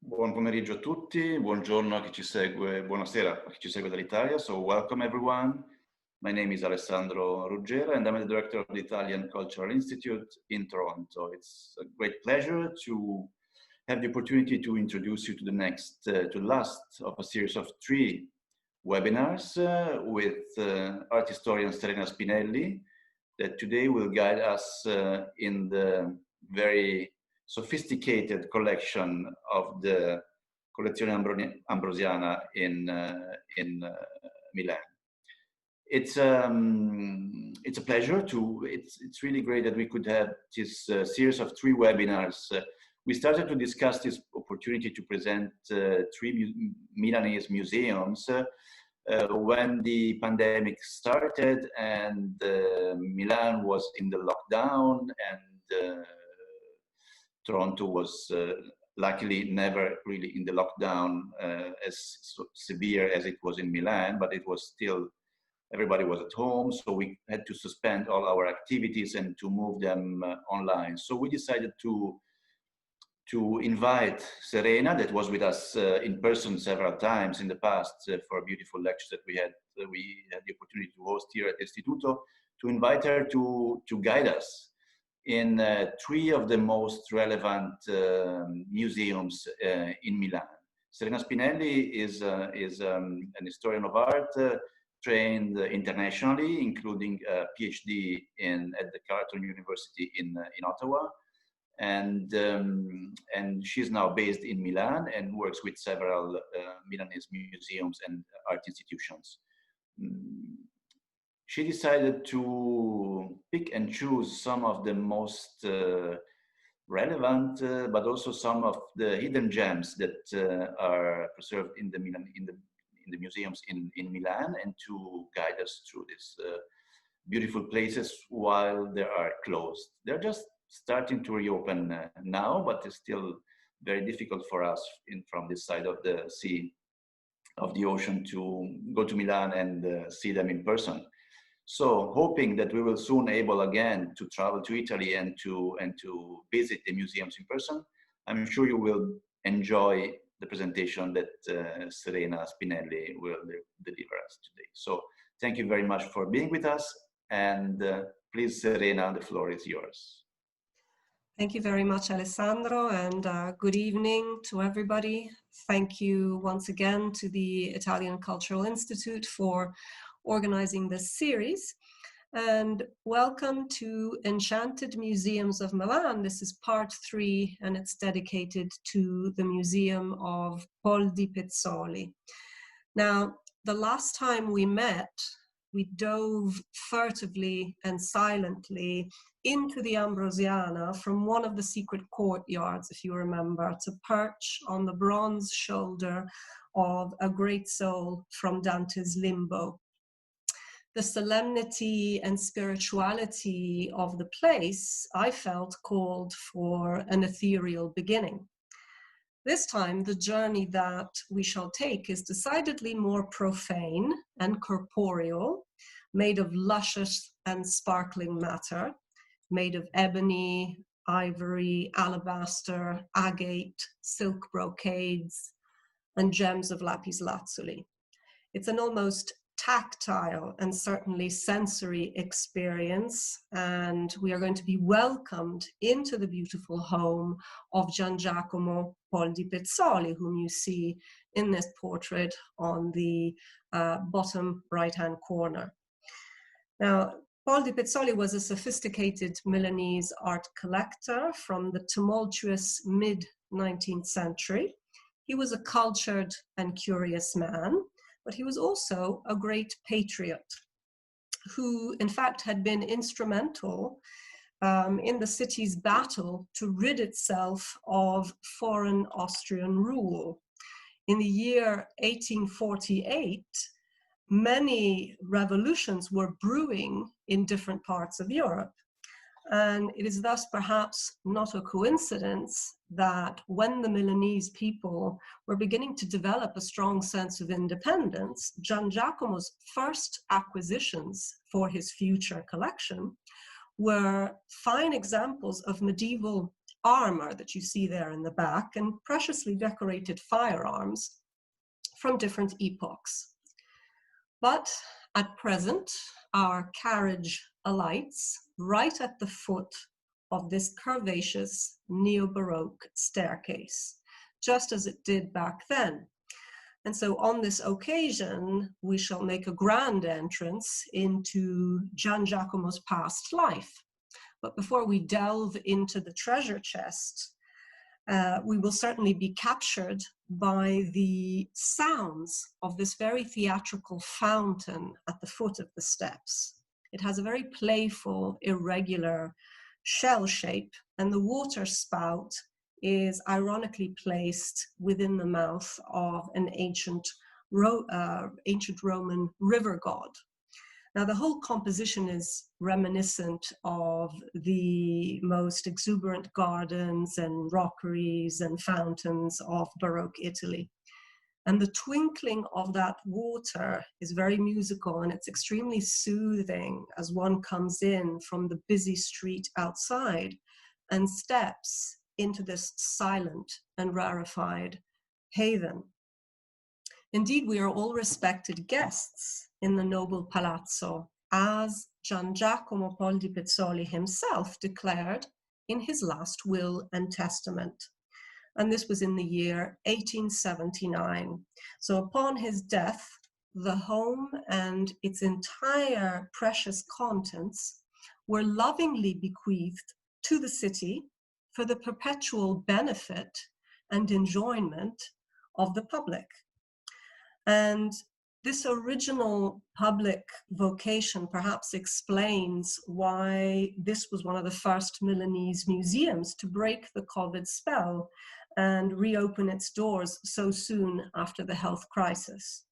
Buon pomeriggio a tutti, buongiorno a chi ci segue, buonasera a chi ci segue dall'Italia. So welcome everyone. My name is Alessandro Ruggera and I'm the director of the Italian Cultural Institute in Toronto. It's a great pleasure to have the opportunity to introduce you to the last of a series of 3 webinars with art historian Serena Spinelli that today will guide us in the very sophisticated collection of the Collezione Ambrosiana in Milan. It's a pleasure to, it's really great that we could have this series of 3 webinars. We started to discuss this opportunity to present 3 Milanese museums when the pandemic started and Milan was in the lockdown and Toronto was luckily never really in the lockdown as severe as it was in Milan, but it was still, everybody was at home, so we had to suspend all our activities and to move them online. So we decided to invite Serena, that was with us in person several times in the past for a beautiful lecture that we had the opportunity to host here at Istituto, to invite her to guide us in 3 of the most relevant museums in Milan. Serena Spinelli is an historian of art, trained internationally, including a PhD at the Carleton University in Ottawa. And she's now based in Milan and works with several Milanese museums and art institutions. She decided to pick and choose some of the most relevant, but also some of the hidden gems that are preserved in the museums in Milan, and to guide us through these beautiful places while they are closed. They're just starting to reopen now, but it's still very difficult for us from this side of the sea, of the ocean, to go to Milan and see them in person. So hoping that we will soon able again to travel to Italy and to visit the museums in person, I'm sure you will enjoy the presentation that Serena Spinelli will deliver us today. So thank you very much for being with us, and please, Serena, the floor is yours. Thank you very much, Alessandro, and good evening to everybody. Thank you once again to the Italian Cultural Institute for organizing this series, and welcome to Enchanted Museums of Milan. This is part 3, and it's dedicated to the Museum of Poldi Pizzoli. Now, the last time we met, we dove furtively and silently into the Ambrosiana from one of the secret courtyards, if you remember, to perch on the bronze shoulder of a great soul from Dante's Limbo. The solemnity and spirituality of the place, I felt, called for an ethereal beginning. This time, the journey that we shall take is decidedly more profane and corporeal, made of luscious and sparkling matter, made of ebony, ivory, alabaster, agate, silk brocades, and gems of lapis lazuli. It's an almost tactile and certainly sensory experience, and we are going to be welcomed into the beautiful home of GIACOMO Poldi Pizzoli, whom you see in this portrait on the bottom right-hand corner. Now, Poldi Pizzoli was a sophisticated Milanese art collector from the tumultuous mid-19th century. He was a cultured and curious man, but he was also a great patriot who, in fact, had been instrumental in the city's battle to rid itself of foreign Austrian rule. In the year 1848, many revolutions were brewing in different parts of Europe. And it is thus perhaps not a coincidence that when the Milanese people were beginning to develop a strong sense of independence, GIACOMO's first acquisitions for his future collection were fine examples of medieval armor that you see there in the back and preciously decorated firearms from different epochs. But at present, our carriage alights right at the foot of this curvaceous neo-Baroque staircase, just as it did back then. And so on this occasion, we shall make a grand entrance into GIACOMO's past life. But before we delve into the treasure chest, we will certainly be captured by the sounds of this very theatrical fountain at the foot of the steps. It has a very playful, irregular shell shape, and the water spout is ironically placed within the mouth of an ancient Roman river god. Now, the whole composition is reminiscent of the most exuberant gardens and rockeries and fountains of Baroque Italy. And the twinkling of that water is very musical, and it's extremely soothing as one comes in from the busy street outside and steps into this silent and rarefied haven. Indeed, we are all respected guests in the noble palazzo, as Giacomo Poldi Pizzoli himself declared in his last will and testament. And this was in the year 1879. So upon his death, the home and its entire precious contents were lovingly bequeathed to the city for the perpetual benefit and enjoyment of the public. And this original public vocation perhaps explains why this was one of the first Milanese museums to break the COVID spell and reopen its doors so soon after the health crisis.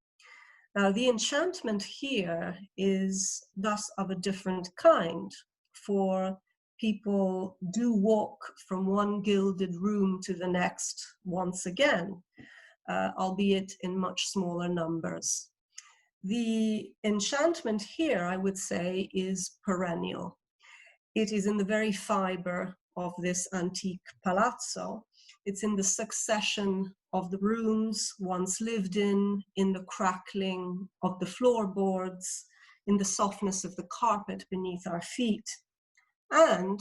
Now, the enchantment here is thus of a different kind, for people do walk from one gilded room to the next once again, albeit in much smaller numbers. The enchantment here, I would say, is perennial. It is in the very fiber of this antique palazzo. It's in the succession of the rooms once lived in the crackling of the floorboards, in the softness of the carpet beneath our feet, and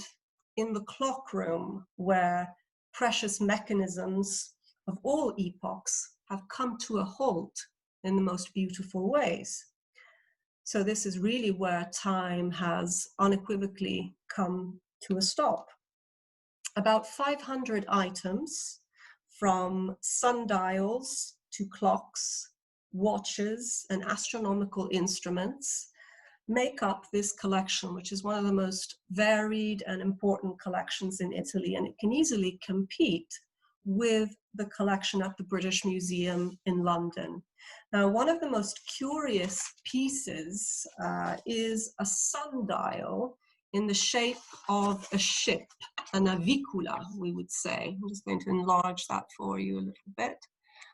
in the clock room where precious mechanisms of all epochs have come to a halt in the most beautiful ways. So this is really where time has unequivocally come to a stop. About 500 items, from sundials to clocks, watches, and astronomical instruments, make up this collection, which is one of the most varied and important collections in Italy, and it can easily compete with the collection at the British Museum in London. Now, one of the most curious pieces is a sundial in the shape of a ship, a navicula, we would say. I'm just going to enlarge that for you a little bit.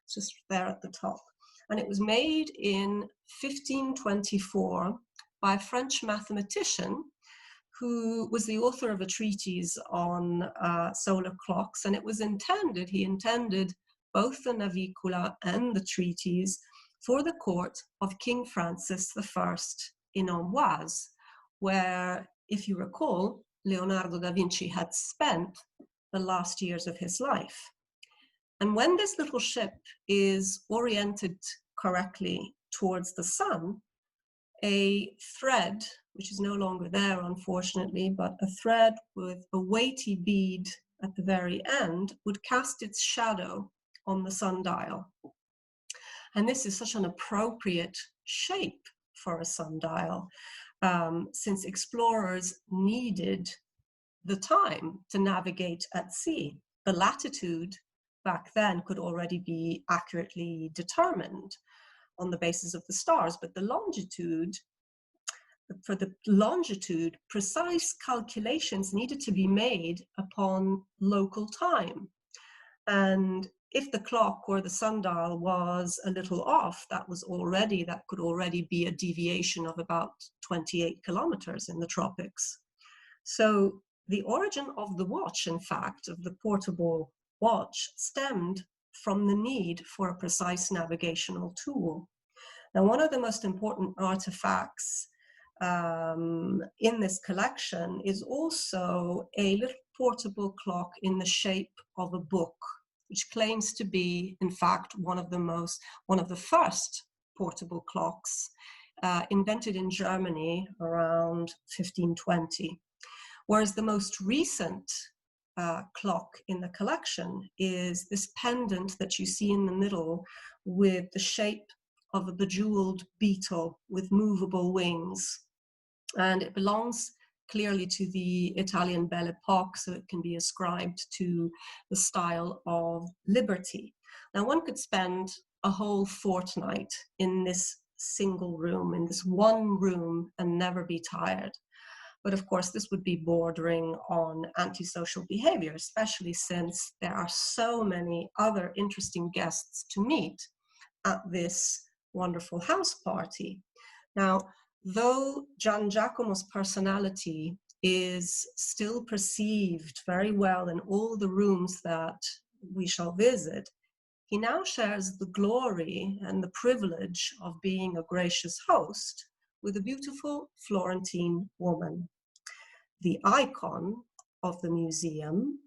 It's just there at the top. And it was made in 1524 by a French mathematician who was the author of a treatise on solar clocks, and it was intended, he intended both the navicula and the treatise for the court of King Francis I in Amboise, where, if you recall, Leonardo da Vinci had spent the last years of his life. And when this little ship is oriented correctly towards the sun, a thread, which is no longer there, unfortunately, but a thread with a weighty bead at the very end would cast its shadow on the sundial. And this is such an appropriate shape for a sundial, since explorers needed the time to navigate at sea. The latitude back then could already be accurately determined on the basis of the stars, but the longitude, for the longitude, precise calculations needed to be made upon local time. And if the clock or the sundial was a little off, that could already be a deviation of about 28 kilometers in the tropics. So the origin of the watch, in fact, of the portable watch, stemmed from the need for a precise navigational tool. Now, one of the most important artifacts in this collection is also a little portable clock in the shape of a book, which claims to be, in fact, one of the first portable clocks invented in Germany around 1520. Whereas the most recent clock in the collection is this pendant that you see in the middle with the shape of a bejeweled beetle with movable wings. And it belongs clearly to the Italian Belle Epoque, so it can be ascribed to the style of liberty. Now, one could spend a whole fortnight in this single room, in this one room, and never be tired. But of course, this would be bordering on antisocial behavior, especially since there are so many other interesting guests to meet at this wonderful house party. Now, though Giacomo's personality is still perceived very well in all the rooms that we shall visit, he now shares the glory and the privilege of being a gracious host with a beautiful Florentine woman, the icon of the museum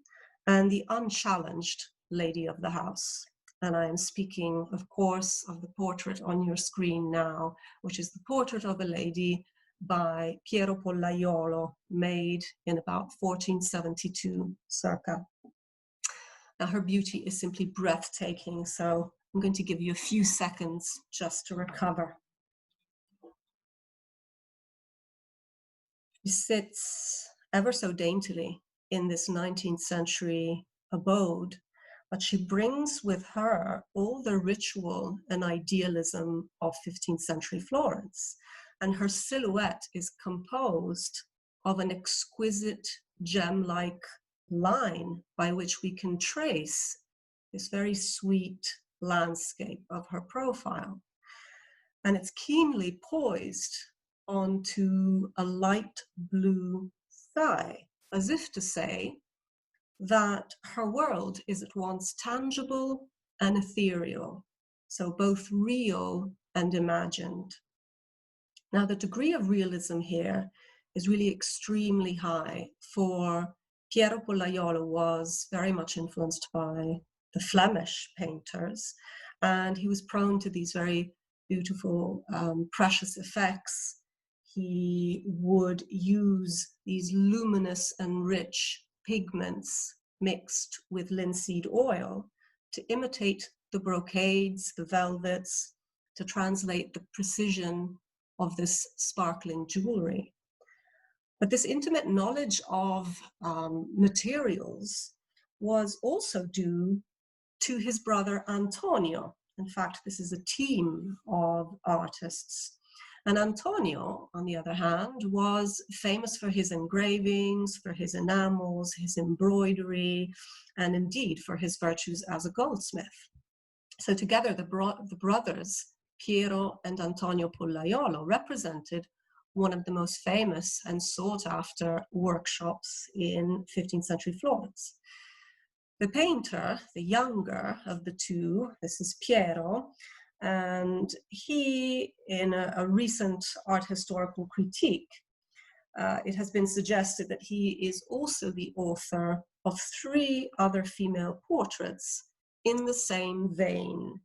and the unchallenged lady of the house. And I am speaking, of course, of the portrait on your screen now, which is the portrait of a lady by Piero Pollaiuolo, made in about 1472, circa. Now, her beauty is simply breathtaking, so I'm going to give you a few seconds just to recover. She sits ever so daintily in this 19th century abode, but she brings with her all the ritual and idealism of 15th century Florence. And her silhouette is composed of an exquisite gem-like line by which we can trace this very sweet landscape of her profile. And it's keenly poised onto a light blue sky, as if to say that her world is at once tangible and ethereal, so both real and imagined. Now, the degree of realism here is really extremely high, for Piero Pollaiuolo was very much influenced by the Flemish painters, and he was prone to these very beautiful, precious effects. He would use these luminous and rich pigments mixed with linseed oil to imitate the brocades, the velvets, to translate the precision of this sparkling jewelry. But this intimate knowledge of materials was also due to his brother Antonio. In fact, this is a team of artists. And Antonio, on the other hand, was famous for his engravings, for his enamels, his embroidery, and indeed for his virtues as a goldsmith. So together, the brothers, Piero and Antonio Pollaiuolo, represented one of the most famous and sought-after workshops in 15th century Florence. The painter, the younger of the two, this is Piero, and he, in a recent art historical critique, it has been suggested that he is also the author of 3 other female portraits in the same vein.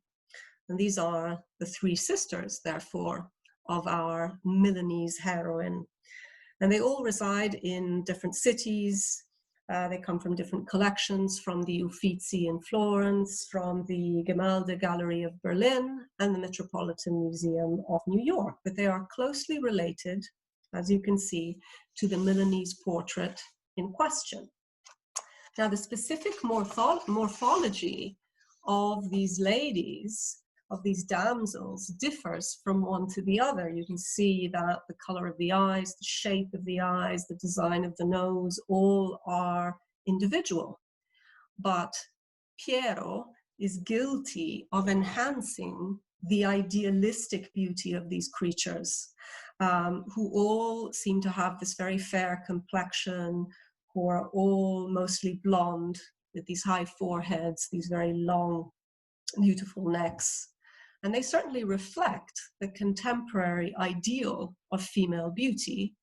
And these are the 3 sisters, therefore, of our Milanese heroine. And they all reside in different cities. They come from different collections, from the Uffizi in Florence, from the Gemäldegalerie Gallery of Berlin, and the Metropolitan Museum of New York. But they are closely related, as you can see, to the Milanese portrait in question. Now, the specific morphology of these ladies, of these damsels, differs from one to the other. You can see that the color of the eyes, the shape of the eyes, the design of the nose, all are individual. But Piero is guilty of enhancing the idealistic beauty of these creatures, who all seem to have this very fair complexion, who are all mostly blonde with these high foreheads, these very long, beautiful necks. And they certainly reflect the contemporary ideal of female beauty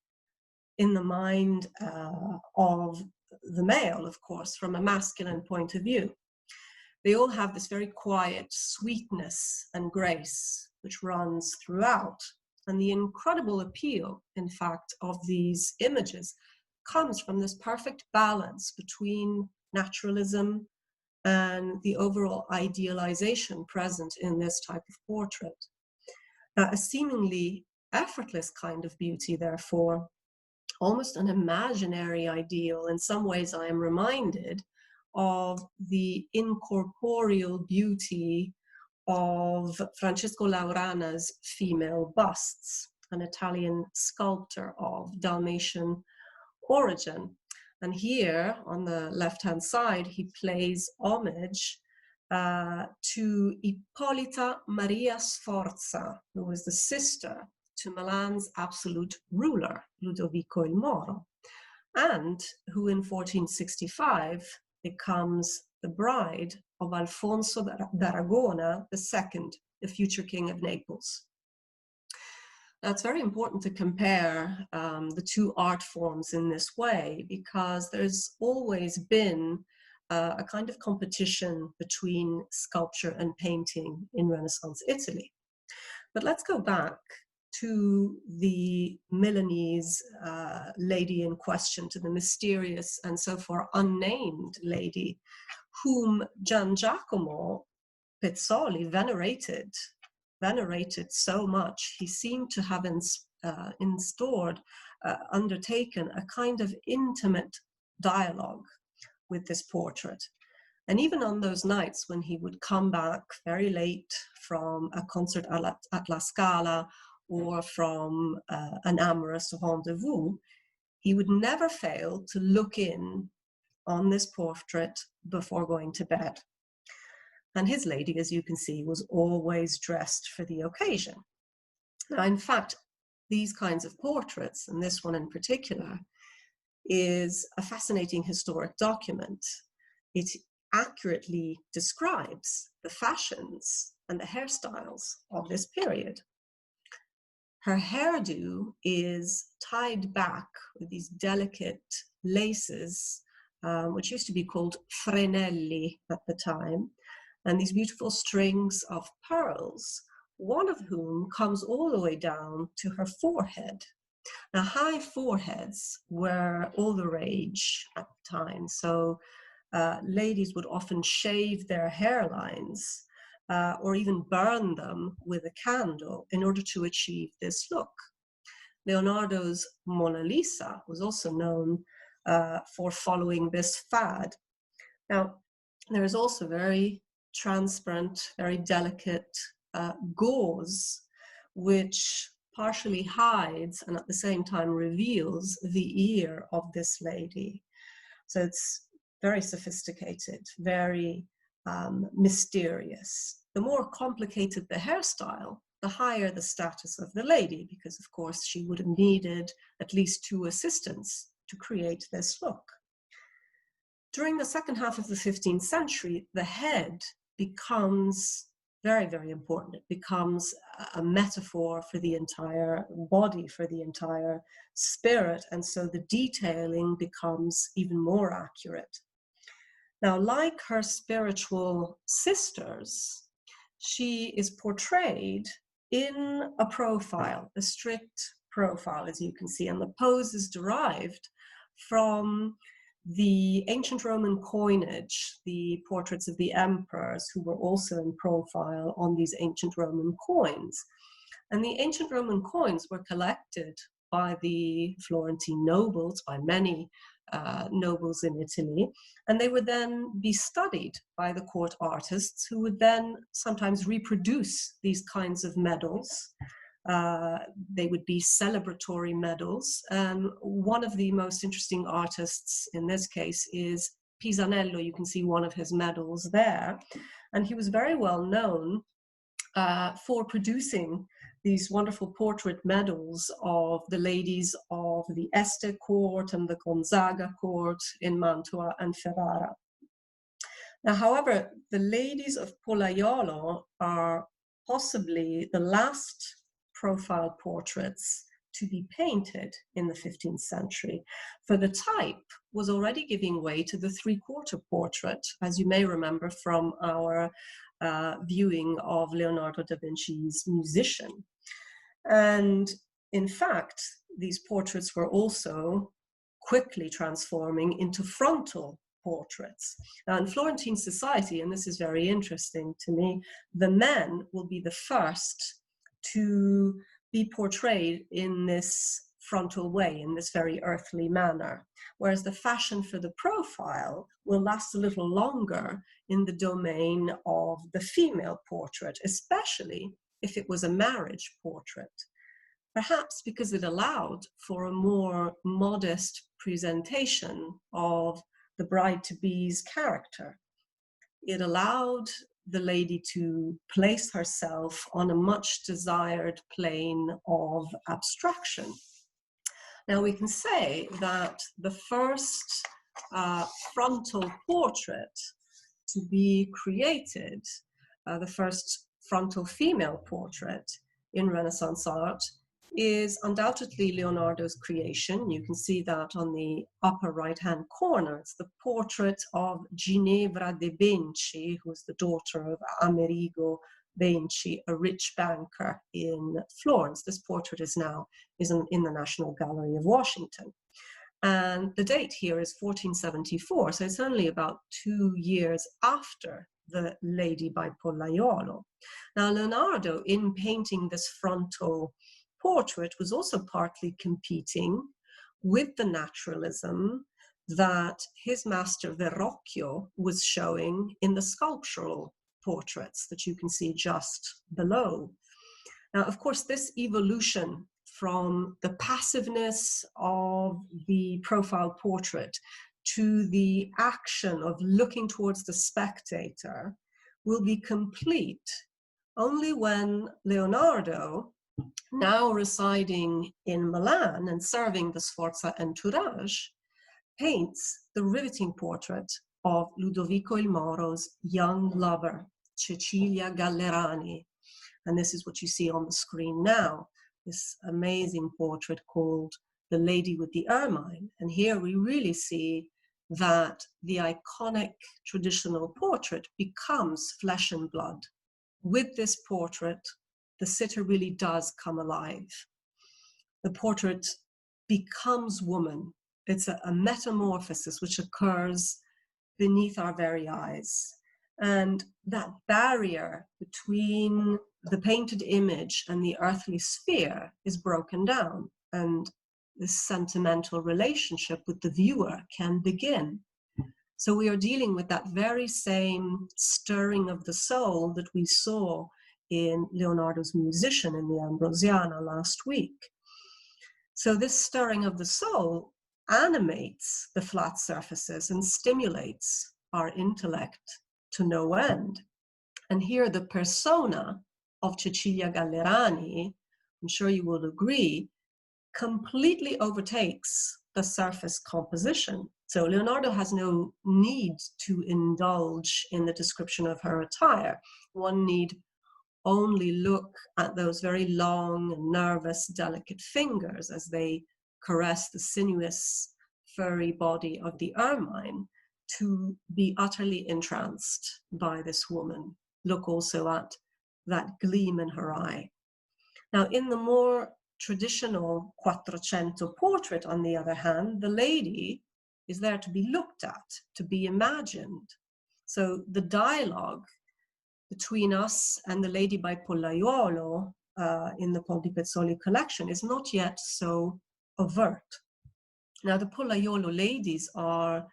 in the mind of the male, of course, from a masculine point of view. They all have this very quiet sweetness and grace which runs throughout. And the incredible appeal, in fact, of these images comes from this perfect balance between naturalism and the overall idealization present in this type of portrait. A seemingly effortless kind of beauty, therefore, almost an imaginary ideal. In some ways, I am reminded of the incorporeal beauty of Francesco Laurana's female busts, an Italian sculptor of Dalmatian origin. And here on the left-hand side, he pays homage to Ippolita Maria Sforza, who was the sister to Milan's absolute ruler, Ludovico il Moro, and who in 1465 becomes the bride of Alfonso d'Aragona II, the future king of Naples. Now, it's very important to compare the two art forms in this way, because there's always been a kind of competition between sculpture and painting in Renaissance Italy. But let's go back to the Milanese lady in question, to the mysterious and so far unnamed lady, whom GIACOMO Pizzoli venerated so much. He seemed to have undertaken a kind of intimate dialogue with this portrait. And even on those nights when he would come back very late from a concert at La Scala or from an amorous rendezvous, he would never fail to look in on this portrait before going to bed. And his lady, as you can see, was always dressed for the occasion. Now, in fact, these kinds of portraits, and this one in particular, is a fascinating historic document. It accurately describes the fashions and the hairstyles of this period. Her hairdo is tied back with these delicate laces, which used to be called frenelli at the time, and these beautiful strings of pearls, one of whom comes all the way down to her forehead. Now, high foreheads were all the rage at the time, so ladies would often shave their hairlines or even burn them with a candle in order to achieve this look. Leonardo's Mona Lisa was also known for following this fad. Now, there is also very transparent, very delicate gauze, which partially hides and at the same time reveals the ear of this lady. So it's very sophisticated, very mysterious. The more complicated the hairstyle, the higher the status of the lady, because of course she would have needed at least two assistants to create this look. During the second half of the 15th century, the head becomes very, very important. It becomes a metaphor for the entire body, for the entire spirit, and so the detailing becomes even more accurate. Now, like her spiritual sisters, she is portrayed in a profile, a strict profile, as you can see, and the pose is derived from the ancient Roman coinage, the portraits of the emperors who were also in profile on these ancient Roman coins. And the ancient Roman coins were collected by the Florentine nobles, by many nobles in Italy, and they would then be studied by the court artists, who would then sometimes reproduce these kinds of medals. They would be celebratory medals. One of the most interesting artists in this case is Pisanello. You can see one of his medals there. And he was very well known for producing these wonderful portrait medals of the ladies of the Este court and the Gonzaga court in Mantua and Ferrara. Now, however, the ladies of Pollaiuolo are possibly the last profile portraits to be painted in the 15th century, for the type was already giving way to the three-quarter portrait, as you may remember from our viewing of Leonardo da Vinci's Musician. And in fact, these portraits were also quickly transforming into frontal portraits. Now, in Florentine society, and this is very interesting to me, the men will be the first to be portrayed in this frontal way, in this very earthly manner, whereas the fashion for the profile will last a little longer in the domain of the female portrait, especially if it was a marriage portrait, perhaps because it allowed for a more modest presentation of the bride-to-be's character. It allowed the lady to place herself on a much desired plane of abstraction. Now we can say that the first frontal portrait to be created, the first frontal female portrait in Renaissance art, is undoubtedly Leonardo's creation. You can see that on the upper right-hand corner. It's the portrait of Ginevra de' Benci, who is the daughter of Amerigo Benci, a rich banker in Florence. This portrait is now in the National Gallery of Washington. And the date here is 1474, so it's only about 2 years after the Lady by Pollaiuolo. Now, Leonardo, in painting this frontal portrait, was also partly competing with the naturalism that his master Verrocchio was showing in the sculptural portraits that you can see just below. Now, of course, this evolution from the passiveness of the profile portrait to the action of looking towards the spectator will be complete only when Leonardo, now residing in Milan and serving the Sforza entourage, paints the riveting portrait of Ludovico il Moro's young lover, Cecilia Gallerani. And this is what you see on the screen now, this amazing portrait called The Lady with the Irmine. And here we really see that the iconic traditional portrait becomes flesh and blood. With this portrait, the sitter really does come alive. The portrait becomes woman. It's a metamorphosis which occurs beneath our very eyes. And that barrier between the painted image and the earthly sphere is broken down, and this sentimental relationship with the viewer can begin. So we are dealing with that very same stirring of the soul that we saw in Leonardo's Musician in the Ambrosiana last week. So this stirring of the soul animates the flat surfaces and stimulates our intellect to no end. And here the persona of Cecilia Gallerani, I'm sure you will agree, completely overtakes the surface composition. So Leonardo has no need to indulge in the description of her attire. One need only look at those very long and nervous, delicate fingers as they caress the sinuous, furry body of the Irmine to be utterly entranced by this woman. Look also at that gleam in her eye. Now, in the more traditional Quattrocento portrait, on the other hand, the lady is there to be looked at, to be imagined. So the dialogue between us and the Lady by Pollaiuolo in the POLDI Pizzoli collection is not yet so overt. Now, the Pollaiuolo ladies are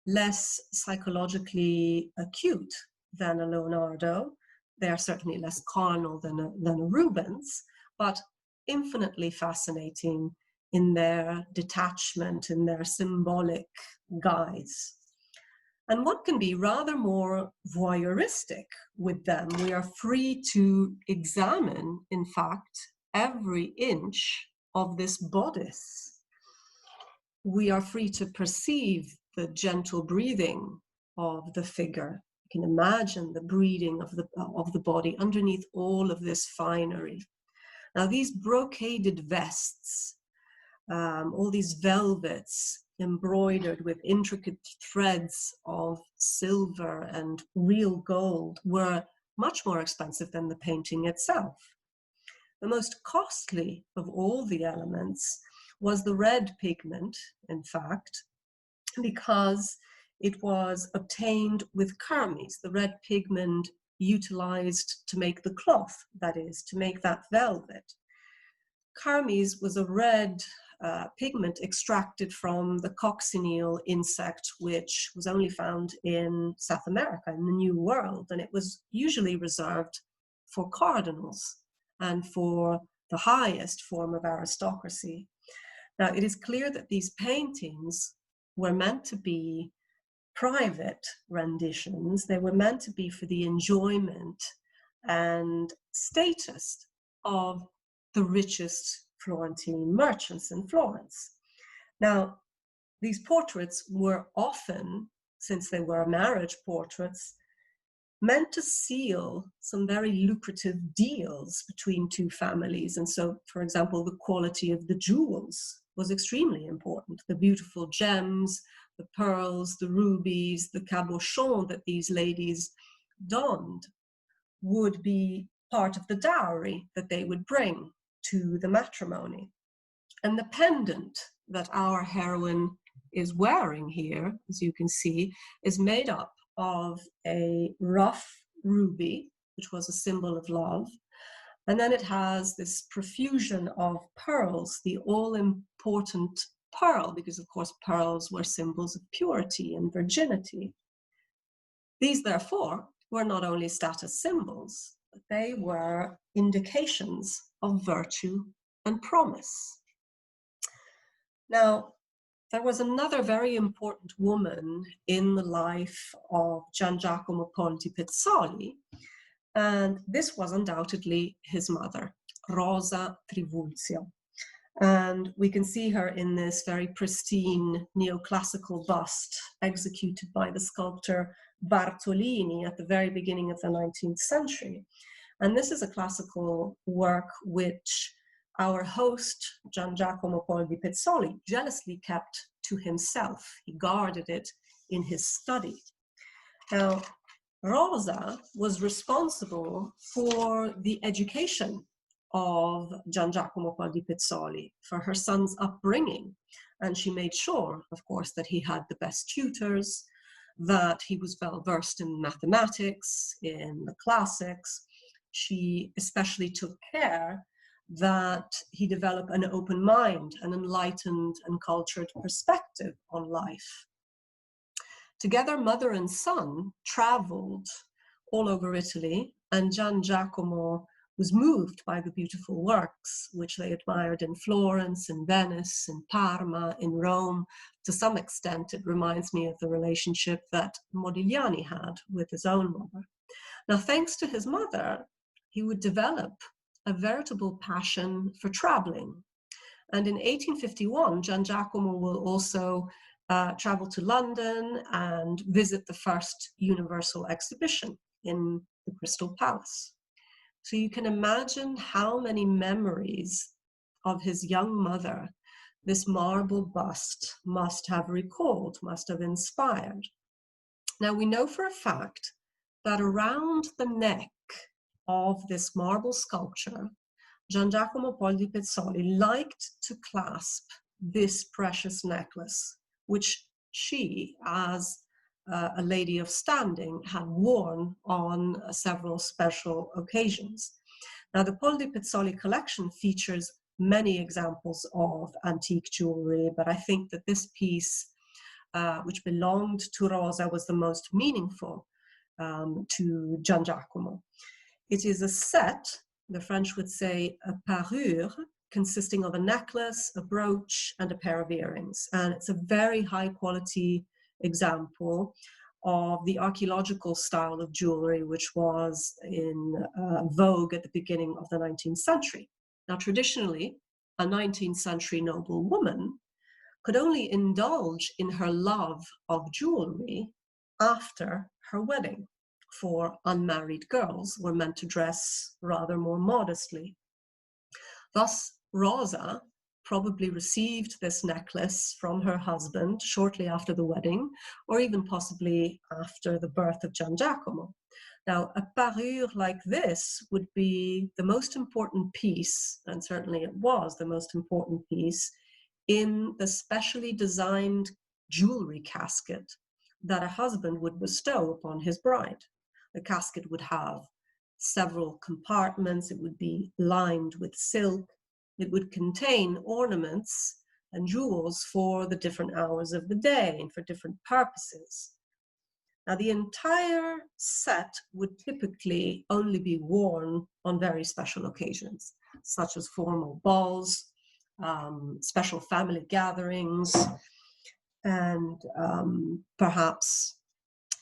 less psychologically acute than a Leonardo. They are certainly less carnal than a Rubens, but infinitely fascinating in their detachment, in their symbolic guise. And one can be rather more voyeuristic with them. We are free to examine, in fact, every inch of this bodice. We are free to perceive the gentle breathing of the figure. You can imagine the breathing of the body underneath all of this finery. Now, these brocaded vests, all these velvets embroidered with intricate threads of silver and real gold, were much more expensive than the painting itself. The most costly of all the elements was the red pigment, in fact, because it was obtained with kermes, the red pigment utilized to make the cloth, that is, to make that velvet. Kermes was a red pigment extracted from the coccinelle insect, which was only found in South America, in the New World, and it was usually reserved for cardinals and for the highest form of aristocracy. Now, it is clear that these paintings were meant to be private renditions. They were meant to be for the enjoyment and status of the richest Florentine merchants in Florence. Now, these portraits were often, since they were marriage portraits, meant to seal some very lucrative deals between two families. And so, for example, the quality of the jewels was extremely important. The beautiful gems, the pearls, the rubies, the cabochons that these ladies donned would be part of the dowry that they would bring to the matrimony. And the pendant that our heroine is wearing here, as you can see, is made up of a rough ruby, which was a symbol of love. And then it has this profusion of pearls, the all-important pearl, because of course pearls were symbols of purity and virginity. These, therefore, were not only status symbols, but they were indications of virtue and promise. Now, there was another very important woman in the life of GIACOMO Poldi Pizzoli, and this was undoubtedly his mother, Rosa Trivulzio. And we can see her in this very pristine neoclassical bust executed by the sculptor Bartolini at the very beginning of the 19th century. And this is a classical work which our host, GIACOMO Poldi Pizzoli, jealously kept to himself. He guarded it in his study. Now, Rosa was responsible for the education of GIACOMO Poldi Pizzoli, for her son's upbringing. And she made sure, of course, that he had the best tutors, that he was well versed in mathematics, in the classics. She especially took care that he developed an open mind, an enlightened and cultured perspective on life. Together, mother and son traveled all over Italy, and GIACOMO was moved by the beautiful works which they admired in Florence, in Venice, in Parma, in Rome. To some extent, it reminds me of the relationship that Modigliani had with his own mother. Now, thanks to his mother, he would develop a veritable passion for traveling. And in 1851, GIACOMO will also travel to London and visit the first Universal Exhibition in the Crystal Palace. So you can imagine how many memories of his young mother this marble bust must have recalled, must have inspired. Now, we know for a fact that around the neck of this marble sculpture, GIACOMO Poldi Pizzoli liked to clasp this precious necklace, which she, as a lady of standing, had worn on several special occasions. Now, the Poldi Pizzoli collection features many examples of antique jewelry, but I think that this piece, which belonged to Rosa, was the most meaningful to GIACOMO. It is a set, the French would say a parure, consisting of a necklace, a brooch, and a pair of earrings. And it's a very high quality example of the archaeological style of jewelry, which was in vogue at the beginning of the 19th century. Now, traditionally, a 19th century noble woman could only indulge in her love of jewelry after her wedding, for unmarried girls were meant to dress rather more modestly. Thus, Rosa probably received this necklace from her husband shortly after the wedding, or even possibly after the birth of GIACOMO. Now, a parure like this would be the most important piece, and certainly it was the most important piece, in the specially designed jewelry casket that a husband would bestow upon his bride. The casket would have several compartments. It would be lined with silk. It would contain ornaments and jewels for the different hours of the day and for different purposes. Now, the entire set would typically only be worn on very special occasions, such as formal balls, special family gatherings, and perhaps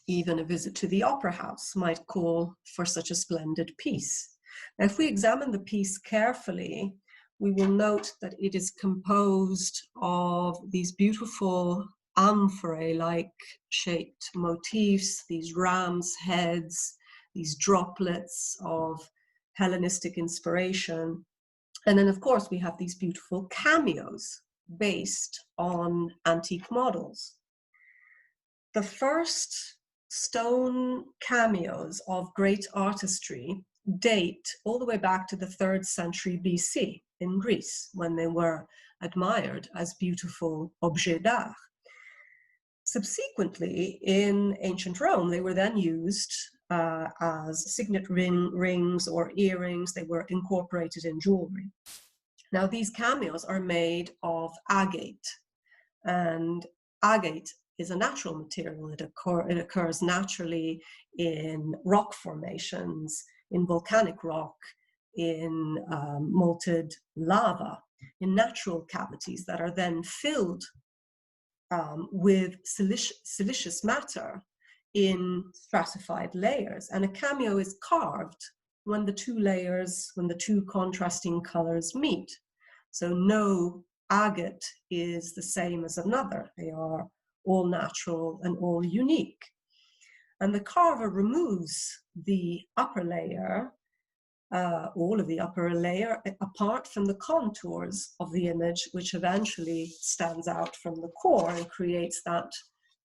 even a visit to the opera house might call for such a splendid piece. Now, if we examine the piece carefully, we will note that it is composed of these beautiful amphore-like shaped motifs, these ram's heads, these droplets of Hellenistic inspiration. And then, of course, we have these beautiful cameos based on antique models. The first stone cameos of great artistry date all the way back to the 3rd century BC in Greece, when they were admired as beautiful objets d'art. Subsequently, in ancient Rome, they were then used as signet rings or earrings. They were incorporated in jewelry. Now, these cameos are made of agate, and agate is a natural material. It occurs naturally in rock formations, in volcanic rock, in molten lava, in natural cavities that are then filled with siliceous matter in stratified layers. And a cameo is carved when the two layers, when the two contrasting colors meet. So no agate is the same as another. They are all natural and all unique. And the carver removes the upper layer, all of the upper layer, apart from the contours of the image, which eventually stands out from the core and creates that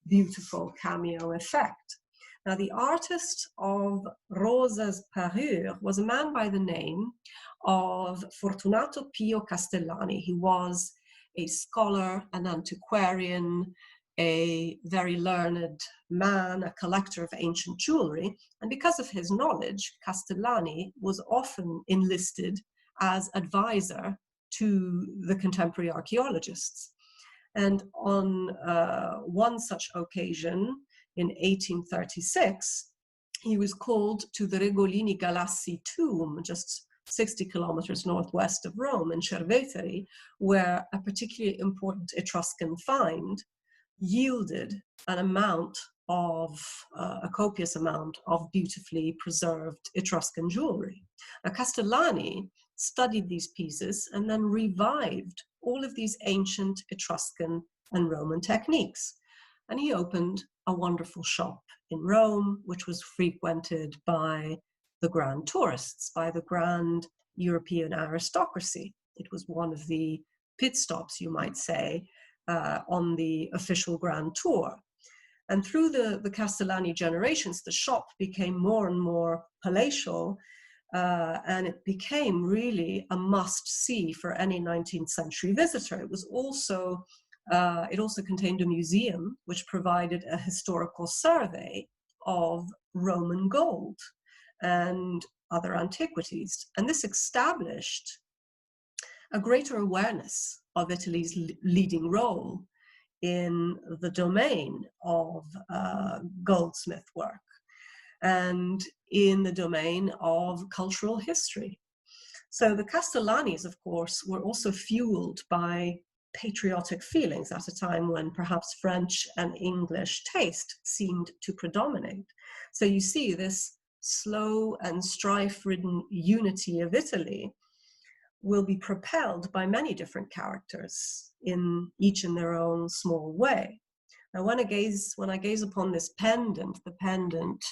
beautiful cameo effect. Now, the artist of Rosa's parure was a man by the name of Fortunato Pio Castellani. He was a scholar, an antiquarian, a very learned man, a collector of ancient jewelry. And because of his knowledge, Castellani was often enlisted as advisor to the contemporary archaeologists. And on one such occasion, in 1836, he was called to the Regolini Galassi tomb, just 60 kilometers northwest of Rome in Cerveteri, where a particularly important Etruscan find yielded an amount of, a copious amount of beautifully preserved Etruscan jewelry. Now, Castellani studied these pieces and then revived all of these ancient Etruscan and Roman techniques. And he opened a wonderful shop in Rome, which was frequented by the grand tourists, by the grand European aristocracy. It was one of the pit stops, you might say, on the official grand tour. And through the Castellani generations, the shop became more and more palatial, and it became really a must-see for any 19th century visitor. It was also, it also contained a museum which provided a historical survey of Roman gold and other antiquities. And this established a greater awareness of Italy's leading role in the domain of goldsmith work and in the domain of cultural history. So the Castellanis, of course, were also fueled by patriotic feelings at a time when perhaps French and English taste seemed to predominate. So you see this slow and strife-ridden unity of Italy will be propelled by many different characters, each in their own small way. Now, when I gaze upon this pendant, the pendant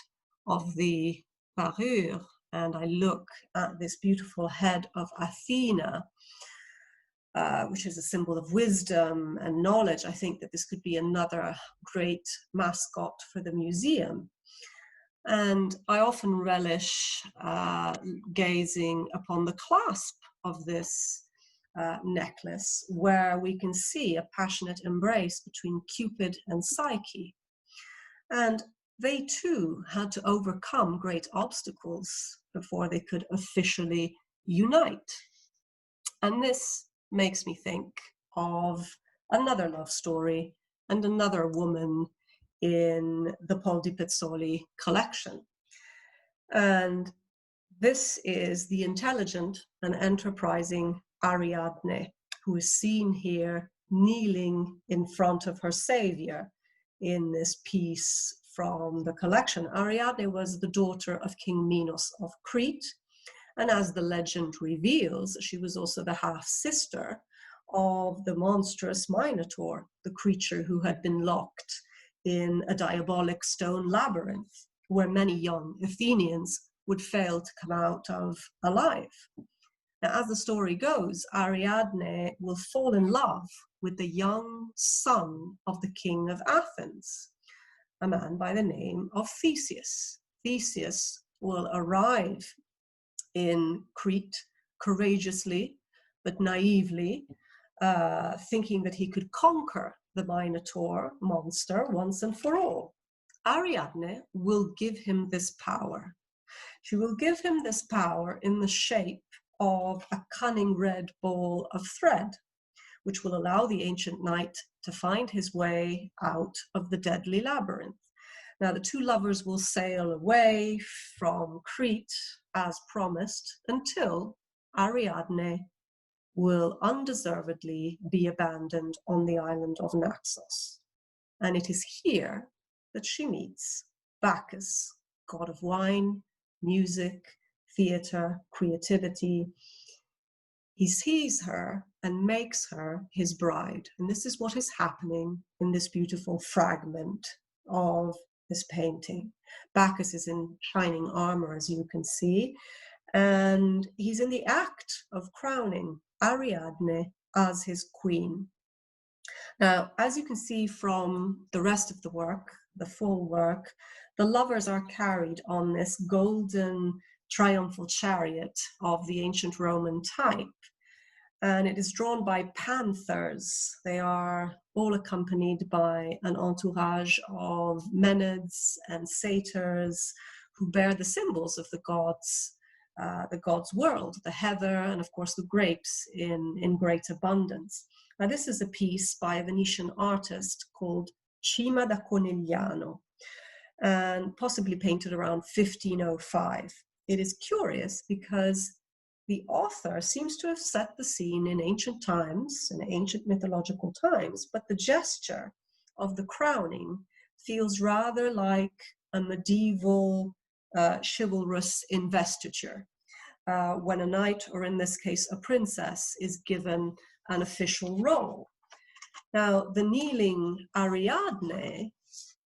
of the parure, and I look at this beautiful head of Athena, which is a symbol of wisdom and knowledge, I think that this could be another great mascot for the museum. And I often relish gazing upon the clasp of this necklace, where we can see a passionate embrace between Cupid and Psyche. And they too had to overcome great obstacles before they could officially unite. And this makes me think of another love story and another woman in the POLDI Pizzoli collection. And this is the intelligent and enterprising Ariadne, who is seen here kneeling in front of her savior in this piece from the collection. Ariadne was the daughter of King Minos of Crete, and as the legend reveals, she was also the half-sister of the monstrous Minotaur, the creature who had been locked in a diabolic stone labyrinth, where many young Athenians would fail to come out of alive. Now, as the story goes, Ariadne will fall in love with the young son of the king of Athens, a man by the name of Theseus. Theseus will arrive in Crete courageously but naively, thinking that he could conquer the Minotaur monster once and for all. Ariadne will give him this power. She will give him this power in the shape of a cunning red ball of thread, which will allow the ancient knight to find his way out of the deadly labyrinth. Now, the two lovers will sail away from Crete as promised until Ariadne will undeservedly be abandoned on the island of Naxos. And it is here that she meets Bacchus, god of wine, music, theater, creativity. He sees her and makes her his bride. And this is what is happening in this beautiful fragment of this painting. Bacchus is in shining armor, as you can see, and he's in the act of crowning Ariadne as his queen. Now, as you can see from the rest of the work, the full work, the lovers are carried on this golden triumphal chariot of the ancient Roman type, and it is drawn by panthers. They are all accompanied by an entourage of maenads and satyrs who bear the symbols of the gods' world, the heather and of course the grapes in great abundance. Now, this is a piece by a Venetian artist called Cima da Conigliano, and possibly painted around 1505. It is curious because the author seems to have set the scene in ancient times, in ancient mythological times, but the gesture of the crowning feels rather like a medieval chivalrous investiture, when a knight, or in this case a princess, is given an official role. Now, the kneeling Ariadne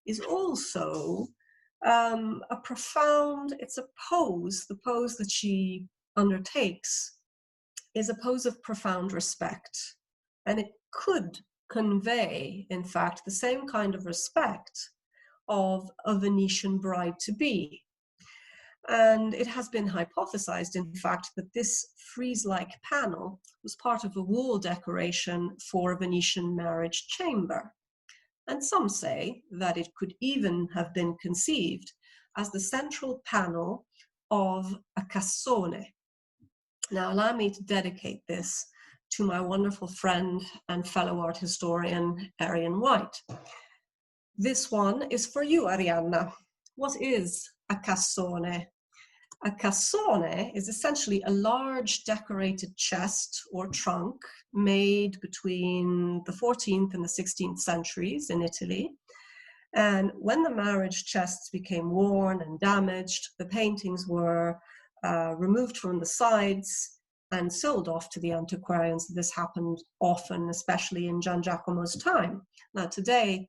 is also a profound, it's a pose, the pose that she undertakes is a pose of profound respect. And it could convey, in fact, the same kind of respect of a Venetian bride-to-be. And it has been hypothesized, in fact, that this frieze-like panel was part of a wall decoration for a Venetian marriage chamber. And some say that it could even have been conceived as the central panel of a cassone. Now, allow me to dedicate this to my wonderful friend and fellow art historian, Arian White. This one is for you, Arianna. What is a cassone? A cassone is essentially a large decorated chest or trunk made between the 14th and the 16th centuries in Italy. And when the marriage chests became worn and damaged, the paintings were removed from the sides and sold off to the antiquarians. This happened often, especially in GIACOMO's time. Now today,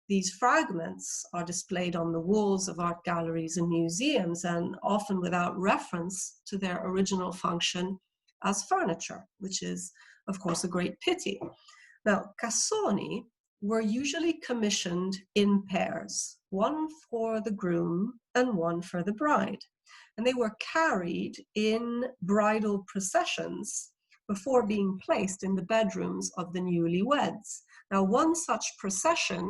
these fragments are displayed on the walls of art galleries and museums, and often without reference to their original function as furniture, which is, of course, a great pity. Now, cassoni were usually commissioned in pairs, one for the groom and one for the bride. And they were carried in bridal processions before being placed in the bedrooms of the newlyweds. Now, one such procession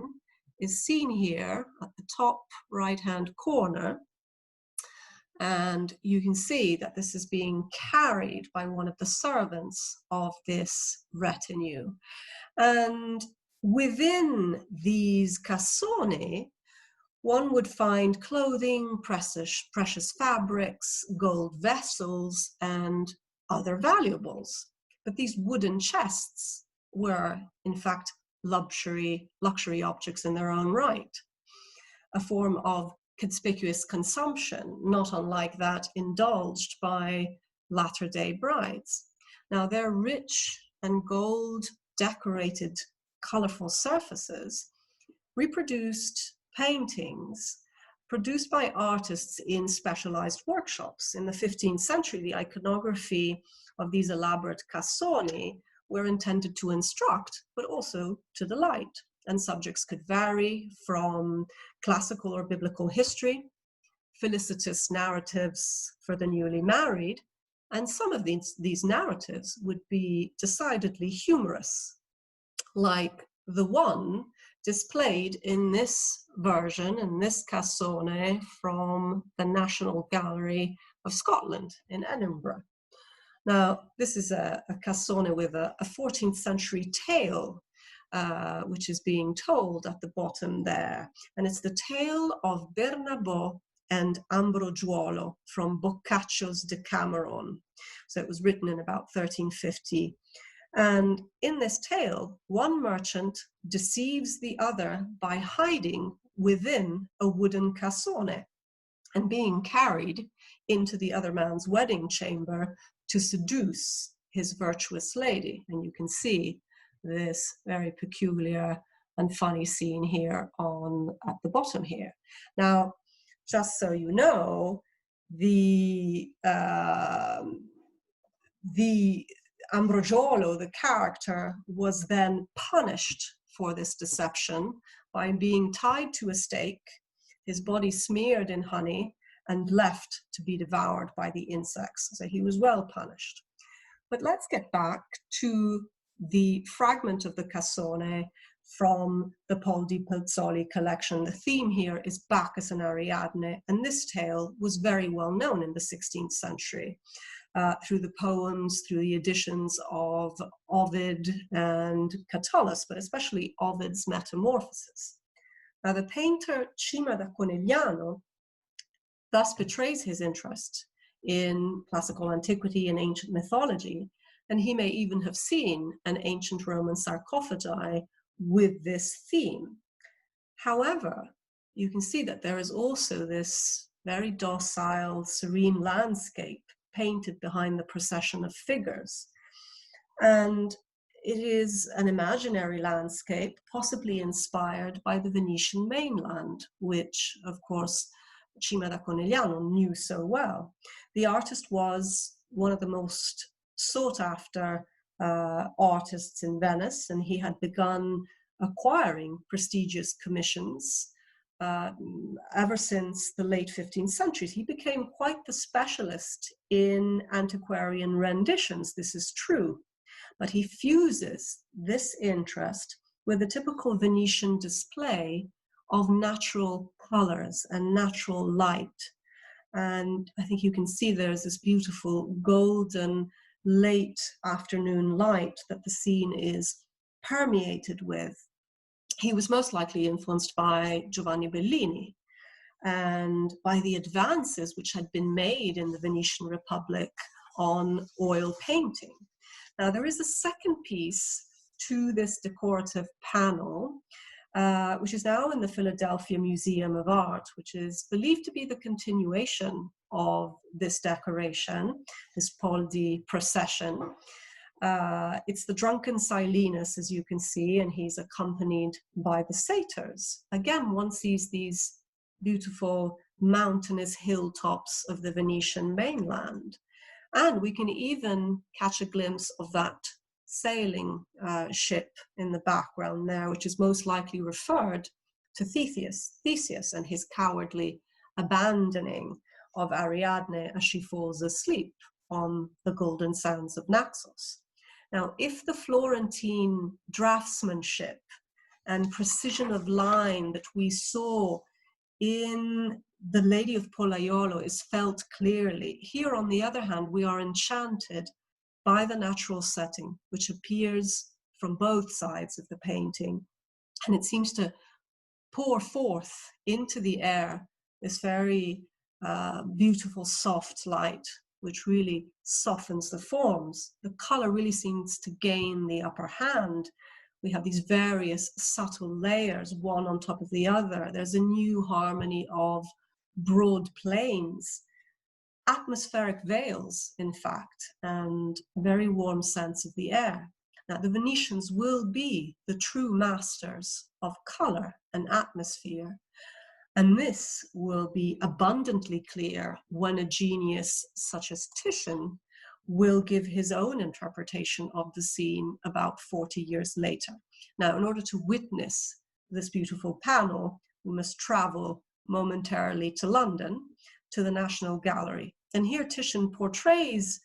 is seen here at the top right-hand corner. And you can see that this is being carried by one of the servants of this retinue. And within these cassone, one would find clothing, precious fabrics, gold vessels, and other valuables. But these wooden chests were, in fact, luxury objects in their own right, a form of conspicuous consumption, not unlike that indulged by latter-day brides. Now, their rich and gold decorated colorful surfaces reproduced paintings produced by artists in specialized workshops. In the 15th century, the iconography of these elaborate cassoni were intended to instruct, but also to delight. And subjects could vary from classical or biblical history, felicitous narratives for the newly married, and some of these narratives would be decidedly humorous, like the one displayed in this version, in this cassone from the National Gallery of Scotland in Edinburgh. Now, this is a cassone with a 14th century tale, which is being told at the bottom there. And it's the tale of Bernabo and Ambrogiuolo from Boccaccio's Decameron. So it was written in about 1350. And in this tale, one merchant deceives the other by hiding within a wooden cassone and being carried into the other man's wedding chamber to seduce his virtuous lady. And you can see this very peculiar and funny scene here at the bottom here. Now, just so you know, the Ambrogiuolo, the character, was then punished for this deception by being tied to a stake, his body smeared in honey, and left to be devoured by the insects. So he was well punished. But let's get back to the fragment of the cassone from the POLDI PEZZOLI collection. The theme here is Bacchus and Ariadne, and this tale was very well known in the 16th century. Through the poems, through the editions of Ovid and Catullus, but especially Ovid's Metamorphoses. Now, the painter Cima da Conegliano thus betrays his interest in classical antiquity and ancient mythology, and he may even have seen an ancient Roman sarcophagi with this theme. However, you can see that there is also this very docile, serene landscape painted behind the procession of figures. And it is an imaginary landscape, possibly inspired by the Venetian mainland, which, of course, Cima da Conegliano knew so well. The artist was one of the most sought-after artists in Venice, and he had begun acquiring prestigious commissions ever since the late 15th century. He became quite the specialist in antiquarian renditions, this is true, but he fuses this interest with a typical Venetian display of natural colors and natural light. And I think you can see there's this beautiful golden late afternoon light that the scene is permeated with. He was most likely influenced by Giovanni Bellini. and by the advances which had been made in the Venetian Republic on oil painting. Now, there is a second piece to this decorative panel, which is now in the Philadelphia Museum of Art, which is believed to be the continuation of this decoration, this POLDI procession. It's the Drunken Silence, as you can see, and he's accompanied by the satyrs. Again, one sees these beautiful mountainous hilltops of the Venetian mainland. And we can even catch a glimpse of that sailing ship in the background there, which is most likely referred to Theseus and his cowardly abandoning of Ariadne as she falls asleep on the golden sands of Naxos. Now, if the Florentine draftsmanship and precision of line that we saw in The Lady of Pollaiuolo is felt clearly, here on the other hand, we are enchanted by the natural setting, which appears from both sides of the painting. And it seems to pour forth into the air this very beautiful soft light, which really softens the forms. The color really seems to gain the upper hand. We have these various subtle layers, one on top of the other. There's a new harmony of broad plains, atmospheric veils, in fact, and a very warm sense of the air. Now, the Venetians will be the true masters of color and atmosphere, and this will be abundantly clear when a genius such as Titian will give his own interpretation of the scene about 40 years later. Now, in order to witness this beautiful panel, we must travel momentarily to London, to the National Gallery. And here Titian portrays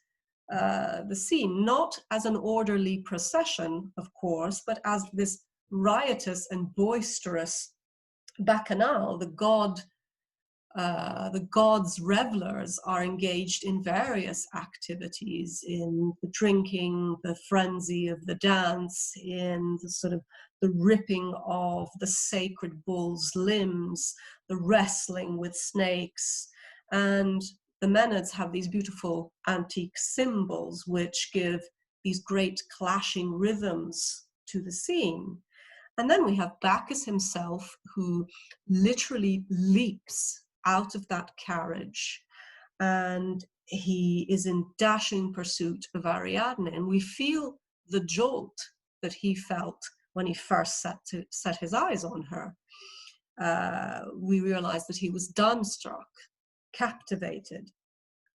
the scene not as an orderly procession, of course, but as this riotous and boisterous bacchanal. The gods' revelers are engaged in various activities, in the drinking, the frenzy of the dance, in the sort of the ripping of the sacred bull's limbs, the wrestling with snakes. And the Maenads have these beautiful antique cymbals which give these great clashing rhythms to the scene. And then we have Bacchus himself, who literally leaps out of that carriage, and he is in dashing pursuit of Ariadne. And we feel the jolt that he felt when he first set his eyes on her. We realize that he was dumbstruck, captivated.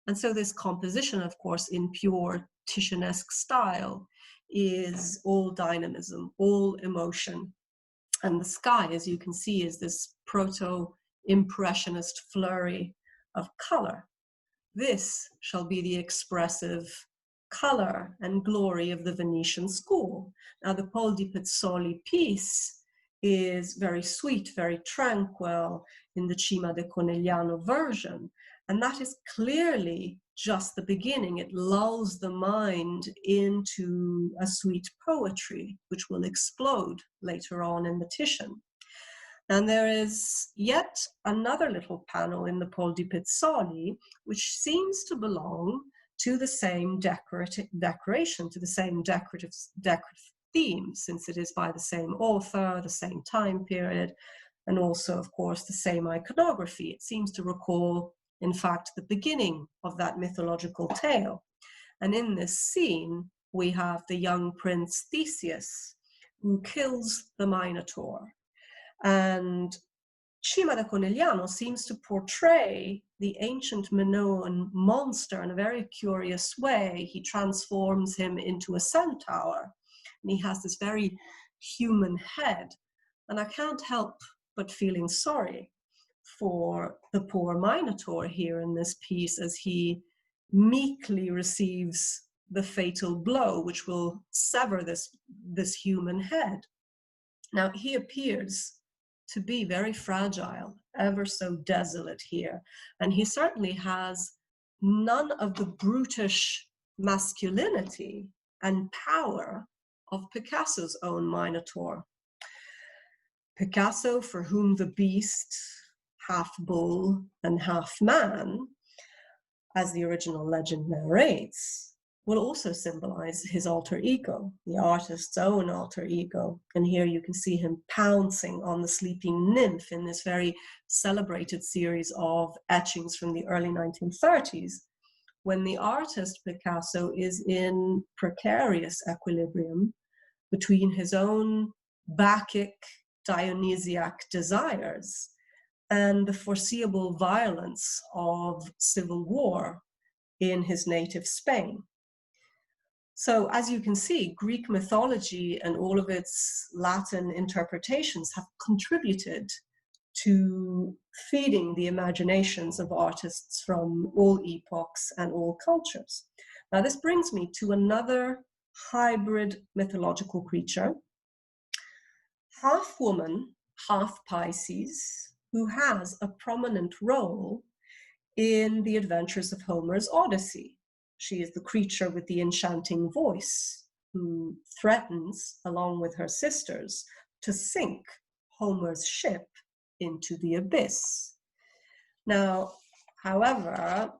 And so this composition, of course, in pure Titianesque style, is all dynamism, all emotion. And the sky, as you can see, is this proto-impressionist flurry of color. This shall be the expressive color and glory of the Venetian school. Now, the POLDI Pizzoli piece is very sweet, very tranquil in the Cima de Conegliano version. And that is clearly just the beginning. It lulls the mind into a sweet poetry, which will explode later on in the Titian. And there is yet another little panel in the POLDI Pizzoli, which seems to belong to the same decoration, to the same decorative theme, since it is by the same author, the same time period, and also, of course, the same iconography. It seems to recall, in fact, the beginning of that mythological tale. And in this scene, we have the young prince Theseus, who kills the Minotaur. And Cima da Conegliano seems to portray the ancient Minoan monster in a very curious way. He transforms him into a centaur, and he has this very human head. And I can't help but feeling sorry for the poor Minotaur here in this piece, as he meekly receives the fatal blow, which will sever this human head. Now, he appears to be very fragile, ever so desolate here. And he certainly has none of the brutish masculinity and power of Picasso's own Minotaur. Picasso, for whom the beast half bull and half man, as the original legend narrates, will also symbolize his alter ego, the artist's own alter ego. And here you can see him pouncing on the sleeping nymph in this very celebrated series of etchings from the early 1930s, when the artist Picasso is in precarious equilibrium between his own Bacchic Dionysiac desires and the foreseeable violence of civil war in his native Spain. So as you can see, Greek mythology and all of its Latin interpretations have contributed to feeding the imaginations of artists from all epochs and all cultures. Now this brings me to another hybrid mythological creature, half woman, half Pisces, who has a prominent role in the adventures of Homer's Odyssey. She is the creature with the enchanting voice who threatens, along with her sisters, to sink Homer's ship into the abyss. Now, however,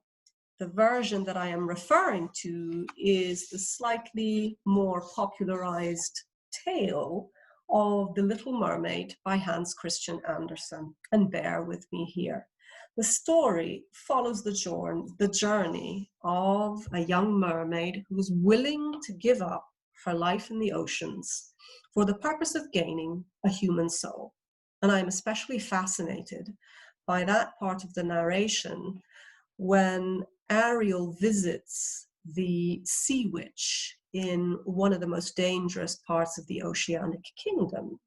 the version that I am referring to is the slightly more popularized tale of The Little Mermaid by Hans Christian Andersen. And bear with me here. The story follows the journey of a young mermaid who is willing to give up her life in the oceans for the purpose of gaining a human soul. And I'm especially fascinated by that part of the narration when Ariel visits the sea witch in one of the most dangerous parts of the oceanic kingdom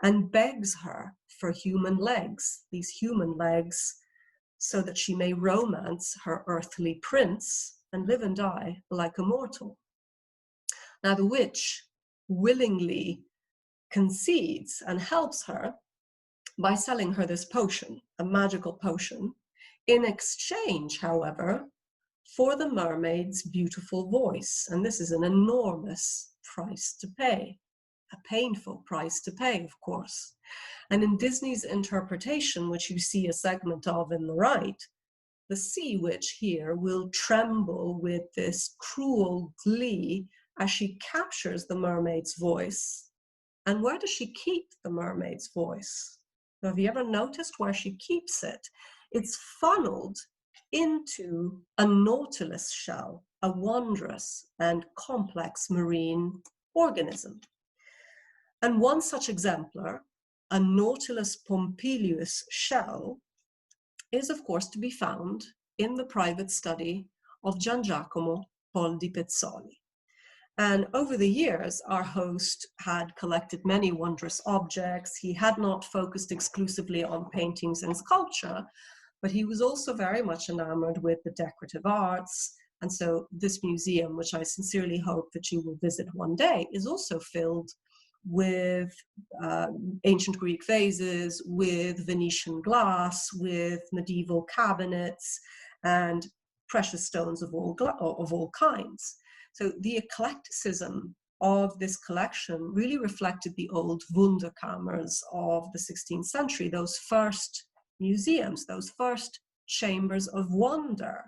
and begs her for human legs, these human legs, so that she may romance her earthly prince and live and die like a mortal. Now the witch willingly concedes and helps her by selling her this potion, a magical potion, in exchange, however, for the mermaid's beautiful voice. And this is an enormous price to pay, a painful price to pay, of course. And in Disney's interpretation, which you see a segment of in the right, the sea witch here will tremble with this cruel glee as she captures the mermaid's voice. And where does she keep the mermaid's voice? Now, have you ever noticed where she keeps it? It's funneled into a Nautilus shell, a wondrous and complex marine organism. And one such exemplar, a Nautilus Pompeous shell, is of course to be found in the private study of GIACOMO, POLDI Pizzoli. And over the years, our host had collected many wondrous objects. He had not focused exclusively on paintings and sculpture, but he was also very much enamored with the decorative arts. And so this museum, which I sincerely hope that you will visit one day, is also filled with ancient Greek vases, with Venetian glass, with medieval cabinets, and precious stones of all kinds. So the eclecticism of this collection really reflected the old Wunderkammers of the 16th century, those first museums, those first chambers of wonder,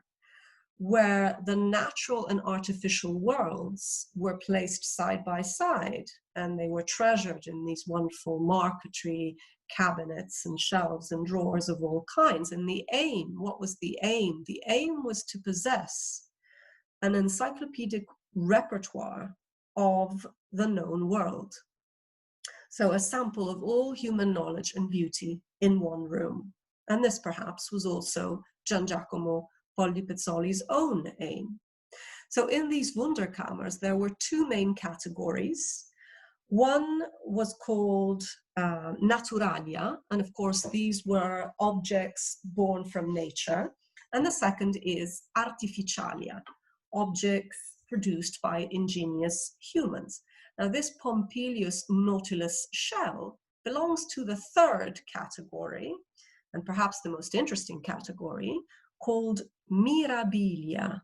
where the natural and artificial worlds were placed side by side, and they were treasured in these wonderful marquetry cabinets and shelves and drawers of all kinds. And the aim, what was the aim? The aim was to possess an encyclopedic repertoire of the known world. So a sample of all human knowledge and beauty in one room. And this perhaps was also GIACOMO POLDI Pizzoli's own aim. So in these Wunderkammers, there were two main categories. One was called Naturalia, and of course these were objects born from nature. And the second is Artificialia, objects produced by ingenious humans. Now this Pompeous Nautilus shell belongs to the third category, and perhaps the most interesting category, called Mirabilia,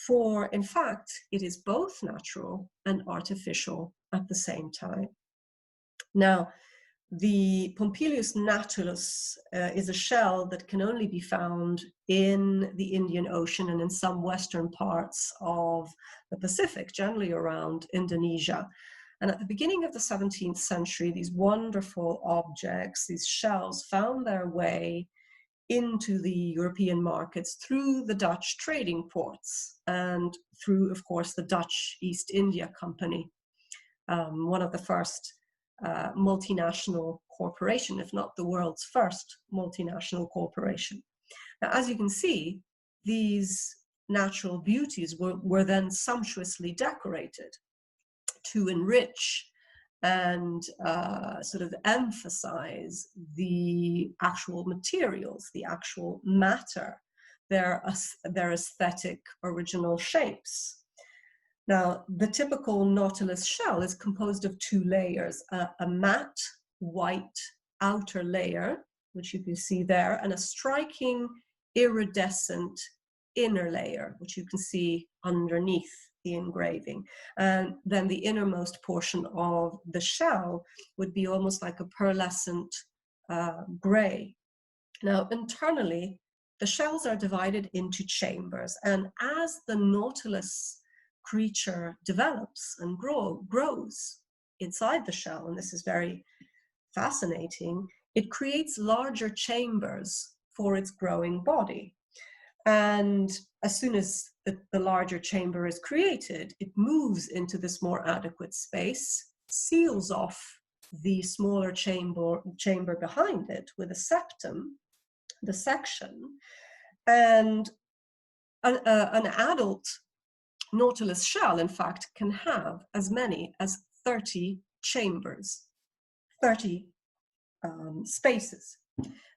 for in fact it is both natural and artificial at the same time. Now the Pompeous Nautilus is a shell that can only be found in the Indian Ocean and in some western parts of the Pacific, generally around Indonesia. And at the beginning of the 17th century, these wonderful objects, these shells, found their way into the European markets through the Dutch trading ports and through, of course, the Dutch East India Company, one of the first multinational corporation, if not the world's first multinational corporation. Now, as you can see, these natural beauties were then sumptuously decorated to enrich and sort of emphasize the actual materials, the actual matter, their aesthetic original shapes. Now, the typical Nautilus shell is composed of two layers, a matte white outer layer, which you can see there, and a striking iridescent inner layer, which you can see underneath the engraving. And then the innermost portion of the shell would be almost like a pearlescent gray. Now, internally, the shells are divided into chambers, and as the Nautilus creature develops and grows inside the shell, and this is very fascinating, it creates larger chambers for its growing body. And as soon as the larger chamber is created, it moves into this more adequate space, seals off the smaller chamber behind it with a septum, the section, and an adult Nautilus shell, in fact, can have as many as 30 chambers, 30 spaces.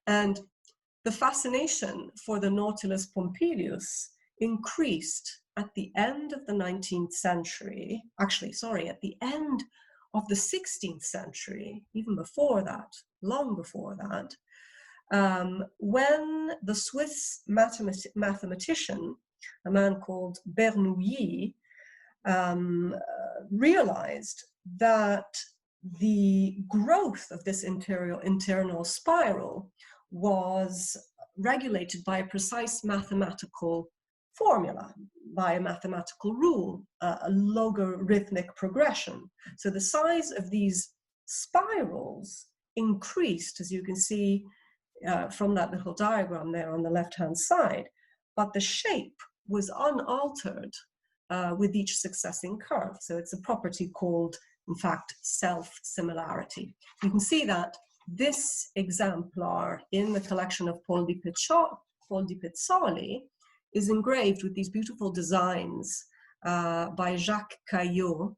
And the fascination for the Nautilus Pompilius increased at the end of the 19th century, actually, sorry, at the end of the 16th century, even before that, long before that, when the Swiss mathematician, a man called Bernoulli, realized that the growth of this internal spiral was regulated by a precise mathematical formula, by a mathematical rule, a logarithmic progression. So the size of these spirals increased, as you can see from that little diagram there on the left-hand side, but the shape was unaltered with each succeeding curve. So it's a property called, in fact, self-similarity. You can see that this exemplar in the collection of Poldi Pizzoli is engraved with these beautiful designs by Jacques Caillot,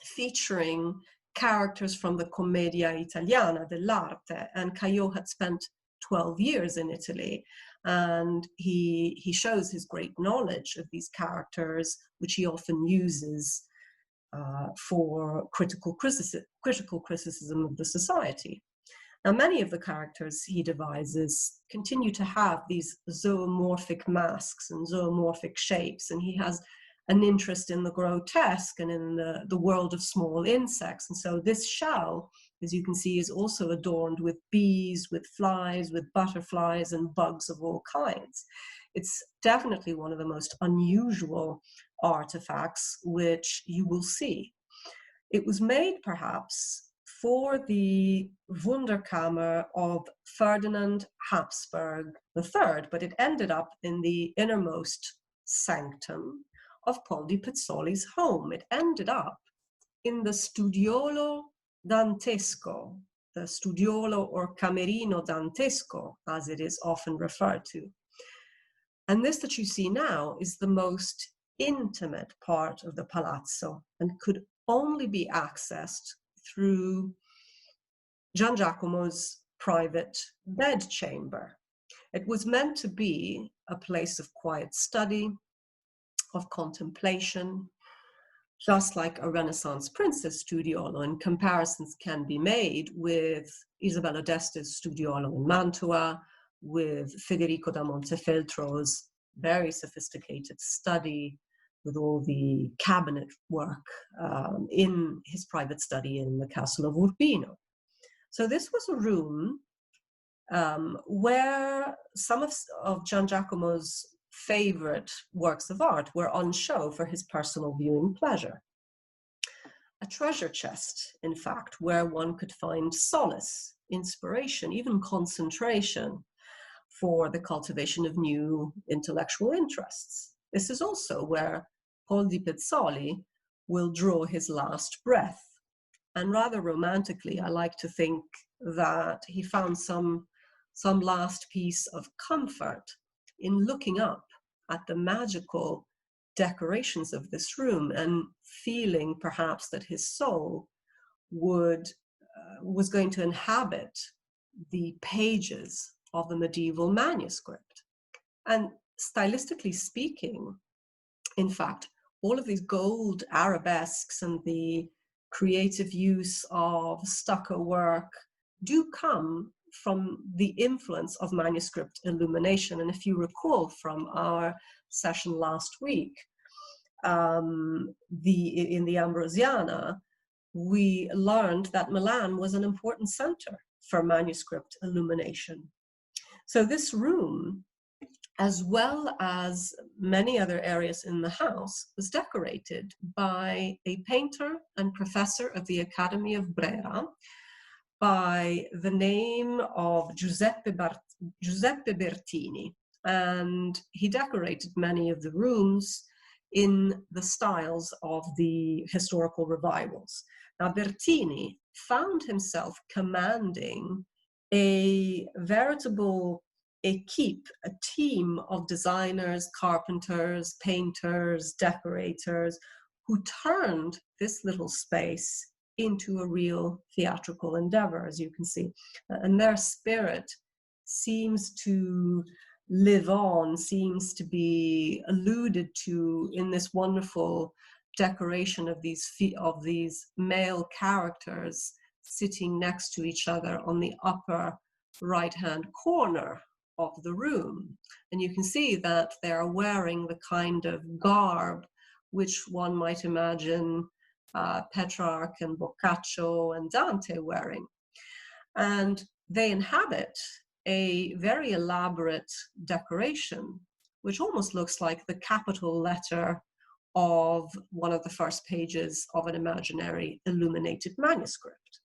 featuring characters from the Commedia Italiana dell'arte. And Caillot had spent 12 years in Italy, and he shows his great knowledge of these characters, which he often uses for critical criticism of the society. Now, many of the characters he devises continue to have these zoomorphic masks and zoomorphic shapes, and he has an interest in the grotesque and in the world of small insects. And so this shell, as you can see, is also adorned with bees, with flies, with butterflies, and bugs of all kinds. It's definitely one of the most unusual artifacts which you will see. It was made perhaps for the Wunderkammer of Ferdinand Habsburg III, but it ended up in the innermost sanctum of Poldi Pizzoli's home. It ended up in the studiolo dantesco, the studiolo or camerino dantesco, as it is often referred to. And this that you see now is the most intimate part of the palazzo and could only be accessed through GIACOMO's private bedchamber. It was meant to be a place of quiet study, of contemplation, just like a Renaissance princess studiolo, and comparisons can be made with Isabella d'Este's studiolo in Mantua, with Federico da Montefeltro's very sophisticated study, with all the cabinet work in his private study in the castle of Urbino. So this was a room where some of Giacomo's favorite works of art were on show for his personal viewing pleasure. A treasure chest, in fact, where one could find solace, inspiration, even concentration for the cultivation of new intellectual interests. This is also where POLDI Pizzoli will draw his last breath. And rather romantically, I like to think that he found some last piece of comfort in looking up at the magical decorations of this room and feeling perhaps that his soul was going to inhabit the pages of a medieval manuscript. And stylistically speaking, in fact, all of these gold arabesques and the creative use of stucco work do come from the influence of manuscript illumination. And if you recall from our session last week, in the Ambrosiana, we learned that Milan was an important center for manuscript illumination. So this room, as well as many other areas in the house, was decorated by a painter and professor of the Academy of Brera by the name of Giuseppe Bertini. And he decorated many of the rooms in the styles of the historical revivals. Now, Bertini found himself commanding a veritable equipe, a team of designers, carpenters, painters, decorators, who turned this little space into a real theatrical endeavor, as you can see. And their spirit seems to live on, seems to be alluded to in this wonderful decoration of these male characters sitting next to each other on the upper right-hand corner of the room. And you can see that they are wearing the kind of garb which one might imagine Petrarch and Boccaccio and Dante wearing. And they inhabit a very elaborate decoration, which almost looks like the capital letter of one of the first pages of an imaginary illuminated manuscript.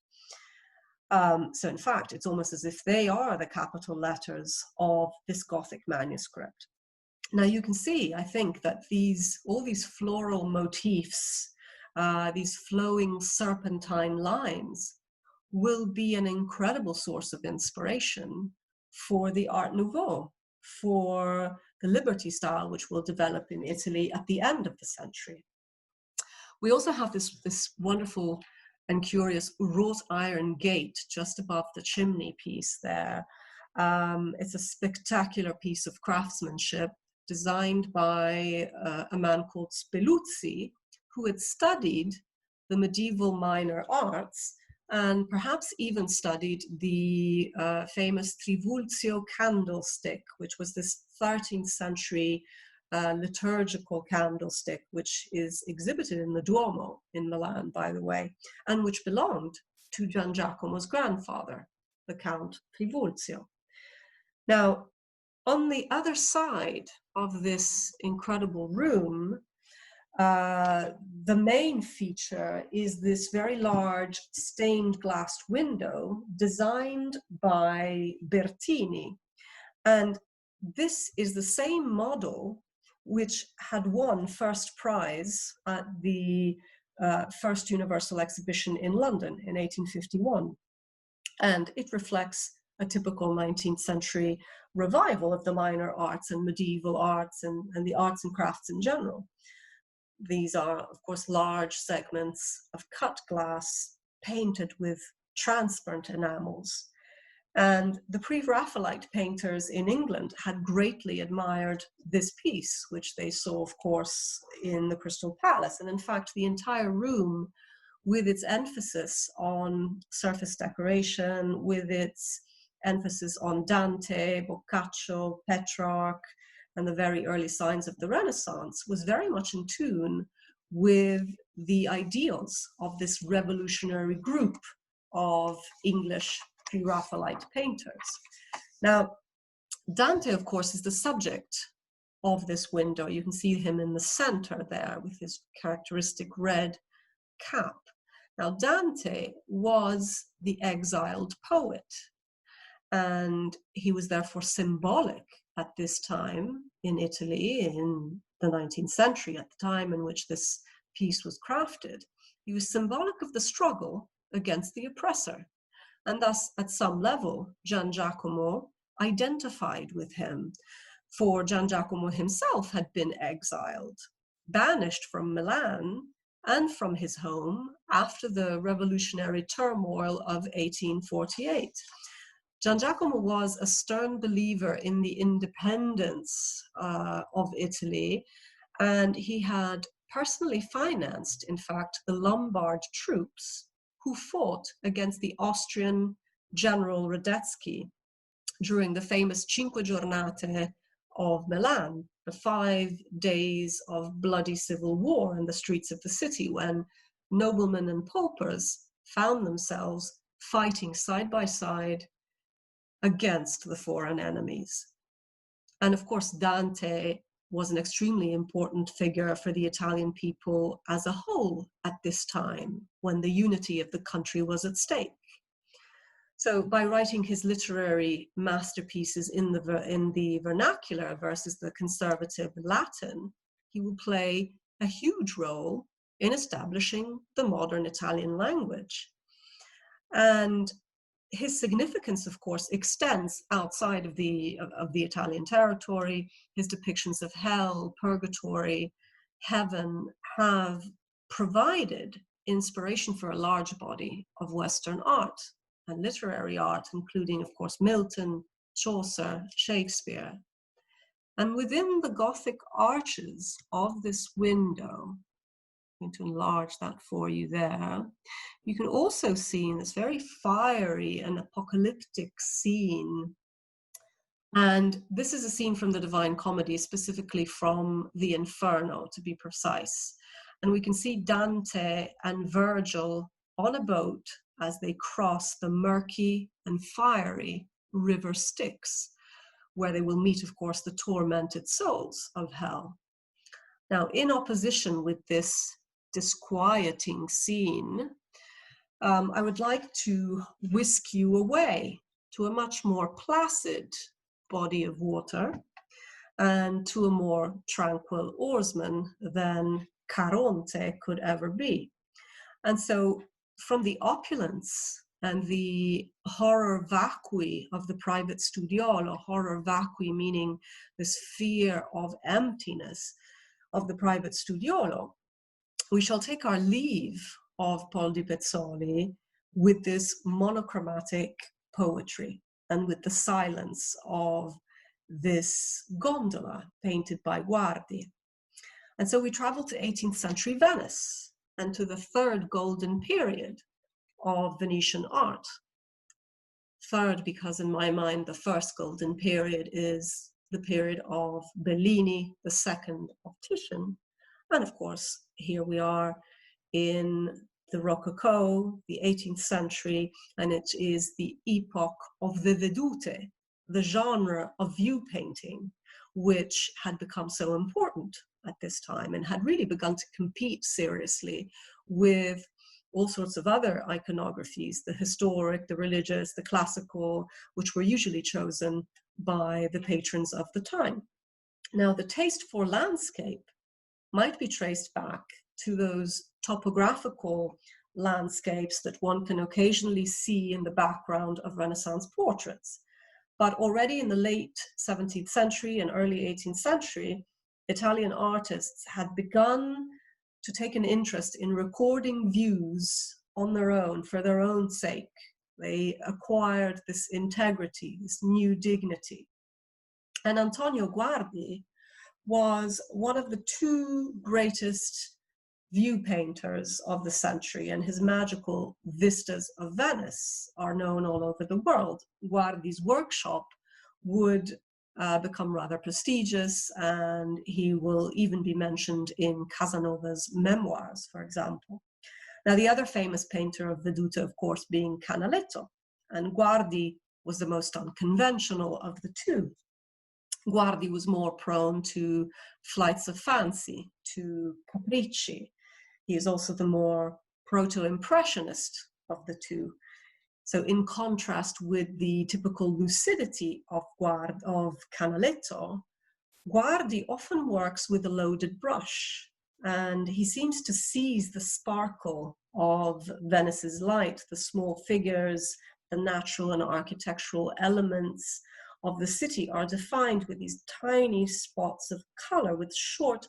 So in fact, it's almost as if they are the capital letters of this Gothic manuscript. Now you can see, I think, that all these floral motifs, these flowing serpentine lines, will be an incredible source of inspiration for the Art Nouveau, for the Liberty style, which will develop in Italy at the end of the century. We also have this wonderful and curious wrought iron gate just above the chimney piece there. It's a spectacular piece of craftsmanship designed by a man called Speluzzi, who had studied the medieval minor arts and perhaps even studied the famous Trivulzio candlestick, which was this 13th century liturgical candlestick, which is exhibited in the Duomo in Milan, by the way, and which belonged to Giacomo's grandfather, the Count Trivulzio. Now, on the other side of this incredible room, the main feature is this very large stained glass window designed by Bertini. And this is the same model which had won first prize at the first Universal Exhibition in London in 1851. And it reflects a typical 19th century revival of the minor arts and medieval arts and the arts and crafts in general. These are, of course, large segments of cut glass painted with transparent enamels. And the pre-Raphaelite painters in England had greatly admired this piece, which they saw, of course, in the Crystal Palace. And in fact, the entire room, with its emphasis on surface decoration, with its emphasis on Dante, Boccaccio, Petrarch, and the very early signs of the Renaissance, was very much in tune with the ideals of this revolutionary group of English pre-Raphaelite painters. Now, Dante, of course, is the subject of this window. You can see him in the center there with his characteristic red cap. Now, Dante was the exiled poet, and he was therefore symbolic at this time in Italy, in the 19th century, at the time in which this piece was crafted. He was symbolic of the struggle against the oppressor, and thus, at some level, GIACOMO identified with him, for GIACOMO himself had been exiled, banished from Milan and from his home after the revolutionary turmoil of 1848. GIACOMO was a stern believer in the independence of Italy, and he had personally financed, in fact, the Lombard troops who fought against the Austrian General Radetzky during the famous Cinque Giornate of Milan, the 5 days of bloody civil war in the streets of the city, when noblemen and paupers found themselves fighting side by side against the foreign enemies. And of course, Dante was an extremely important figure for the Italian people as a whole at this time, when the unity of the country was at stake. So by writing his literary masterpieces in the vernacular versus the conservative Latin, he will play a huge role in establishing the modern Italian language. And his significance, of course, extends outside of the Italian territory. His depictions of hell, purgatory, heaven have provided inspiration for a large body of Western art and literary art, including, of course, Milton, Chaucer, Shakespeare. And within the Gothic arches of this window, I'm going to enlarge that for you there, you can also see in this very fiery and apocalyptic scene, and this is a scene from the Divine Comedy, specifically from the Inferno, to be precise. And we can see Dante and Virgil on a boat as they cross the murky and fiery river Styx, where they will meet, of course, the tormented souls of hell. Now, in opposition with this disquieting scene, I would like to whisk you away to a much more placid body of water and to a more tranquil oarsman than Caronte could ever be. And so from the opulence and the horror vacui of the private studiolo, horror vacui meaning this fear of emptiness of the private studiolo, we shall take our leave of POLDI Pizzoli with this monochromatic poetry and with the silence of this gondola painted by Guardi. And so we travel to 18th century Venice and to the third golden period of Venetian art. Third, because in my mind, the first golden period is the period of Bellini, the second of Titian. And of course, here we are in the Rococo, the 18th century, and it is the epoch of the Vedute, the genre of view painting, which had become so important at this time and had really begun to compete seriously with all sorts of other iconographies, the historic, the religious, the classical, which were usually chosen by the patrons of the time. Now, the taste for landscape might be traced back to those topographical landscapes that one can occasionally see in the background of Renaissance portraits. But already in the late 17th century and early 18th century, Italian artists had begun to take an interest in recording views on their own, for their own sake. They acquired this integrity, this new dignity. And Antonio Guardi was one of the two greatest view painters of the century, and his magical vistas of Venice are known all over the world. Guardi's workshop would become rather prestigious, and he will even be mentioned in Casanova's memoirs, for example. Now, the other famous painter of Vedute, of course, being Canaletto, and Guardi was the most unconventional of the two. Guardi was more prone to flights of fancy, to capricci. He is also the more proto-impressionist of the two. So in contrast with the typical lucidity of Canaletto, Guardi often works with a loaded brush, and he seems to seize the sparkle of Venice's light, the small figures, the natural and architectural elements of the city are defined with these tiny spots of color with short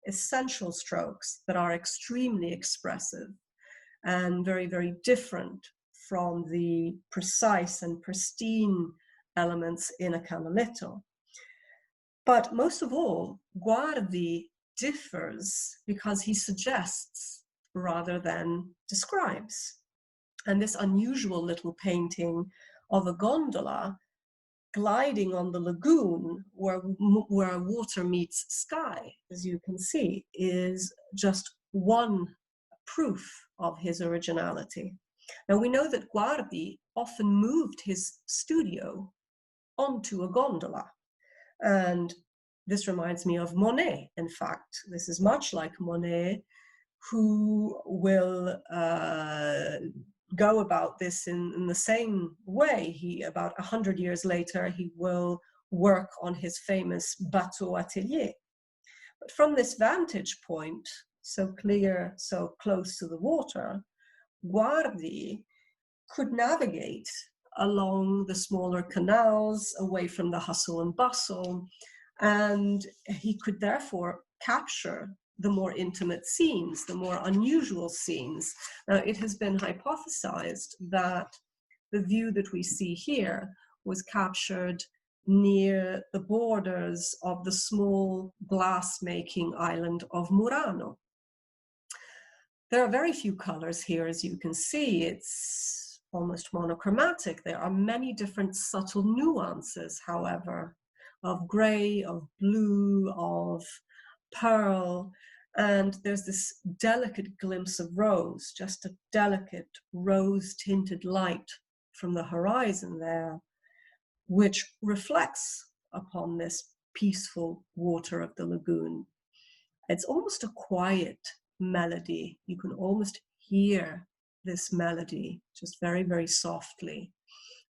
essential strokes that are extremely expressive and very, very different from the precise and pristine elements in a Canaletto. But most of all, Guardi differs because he suggests rather than describes. And this unusual little painting of a gondola gliding on the lagoon where water meets sky, as you can see, is just one proof of his originality. Now, we know that Guardi often moved his studio onto a gondola. And this reminds me of Monet, in fact. This is much like Monet, who will go about this in the same way. About 100 years later, he will work on his famous Bateau Atelier. But from this vantage point, so clear, so close to the water, Guardi could navigate along the smaller canals, away from the hustle and bustle, and he could therefore capture the more intimate scenes, the more unusual scenes. Now, it has been hypothesized that the view that we see here was captured near the borders of the small glass-making island of Murano. There are very few colors here, as you can see. It's almost monochromatic. There are many different subtle nuances, however, of gray, of blue, of pearl, and there's this delicate glimpse of rose, just a delicate rose-tinted light from the horizon there, which reflects upon this peaceful water of the lagoon. It's almost a quiet melody. You can almost hear this melody just very, very softly.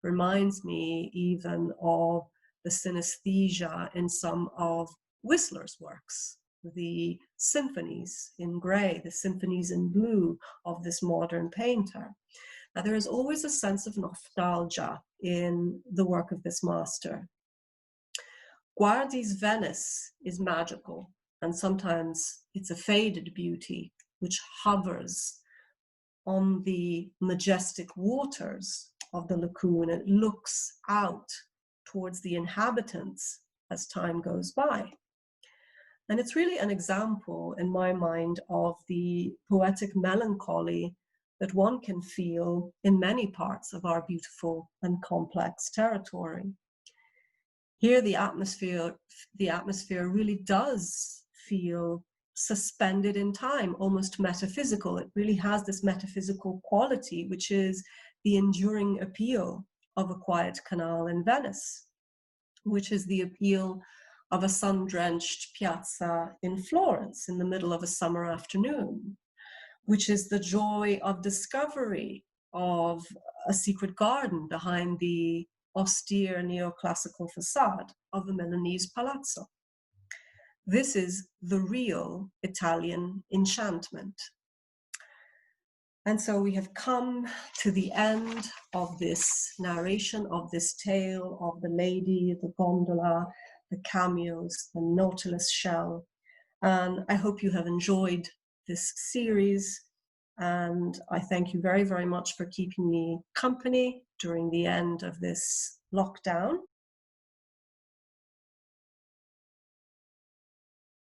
Reminds me even of the synesthesia in some of Whistler's works, the symphonies in gray, the symphonies in blue of this modern painter. Now, there is always a sense of nostalgia in the work of this master. Guardi's Venice is magical, and sometimes it's a faded beauty which hovers on the majestic waters of the lagoon and looks out towards the inhabitants as time goes by. And it's really an example, in my mind, of the poetic melancholy that one can feel in many parts of our beautiful and complex territory. Here, the atmosphere really does feel suspended in time, almost metaphysical. It really has this metaphysical quality, which is the enduring appeal of a quiet canal in Venice, which is the appeal of a sun-drenched piazza in Florence in the middle of a summer afternoon, which is the joy of discovery of a secret garden behind the austere neoclassical facade of the Milanese palazzo. This is the real Italian enchantment. And so we have come to the end of this narration, of this tale of the lady, the gondola, the cameos, the Nautilus Shell. And I hope you have enjoyed this series. And I thank you very, very much for keeping me company during the end of this lockdown.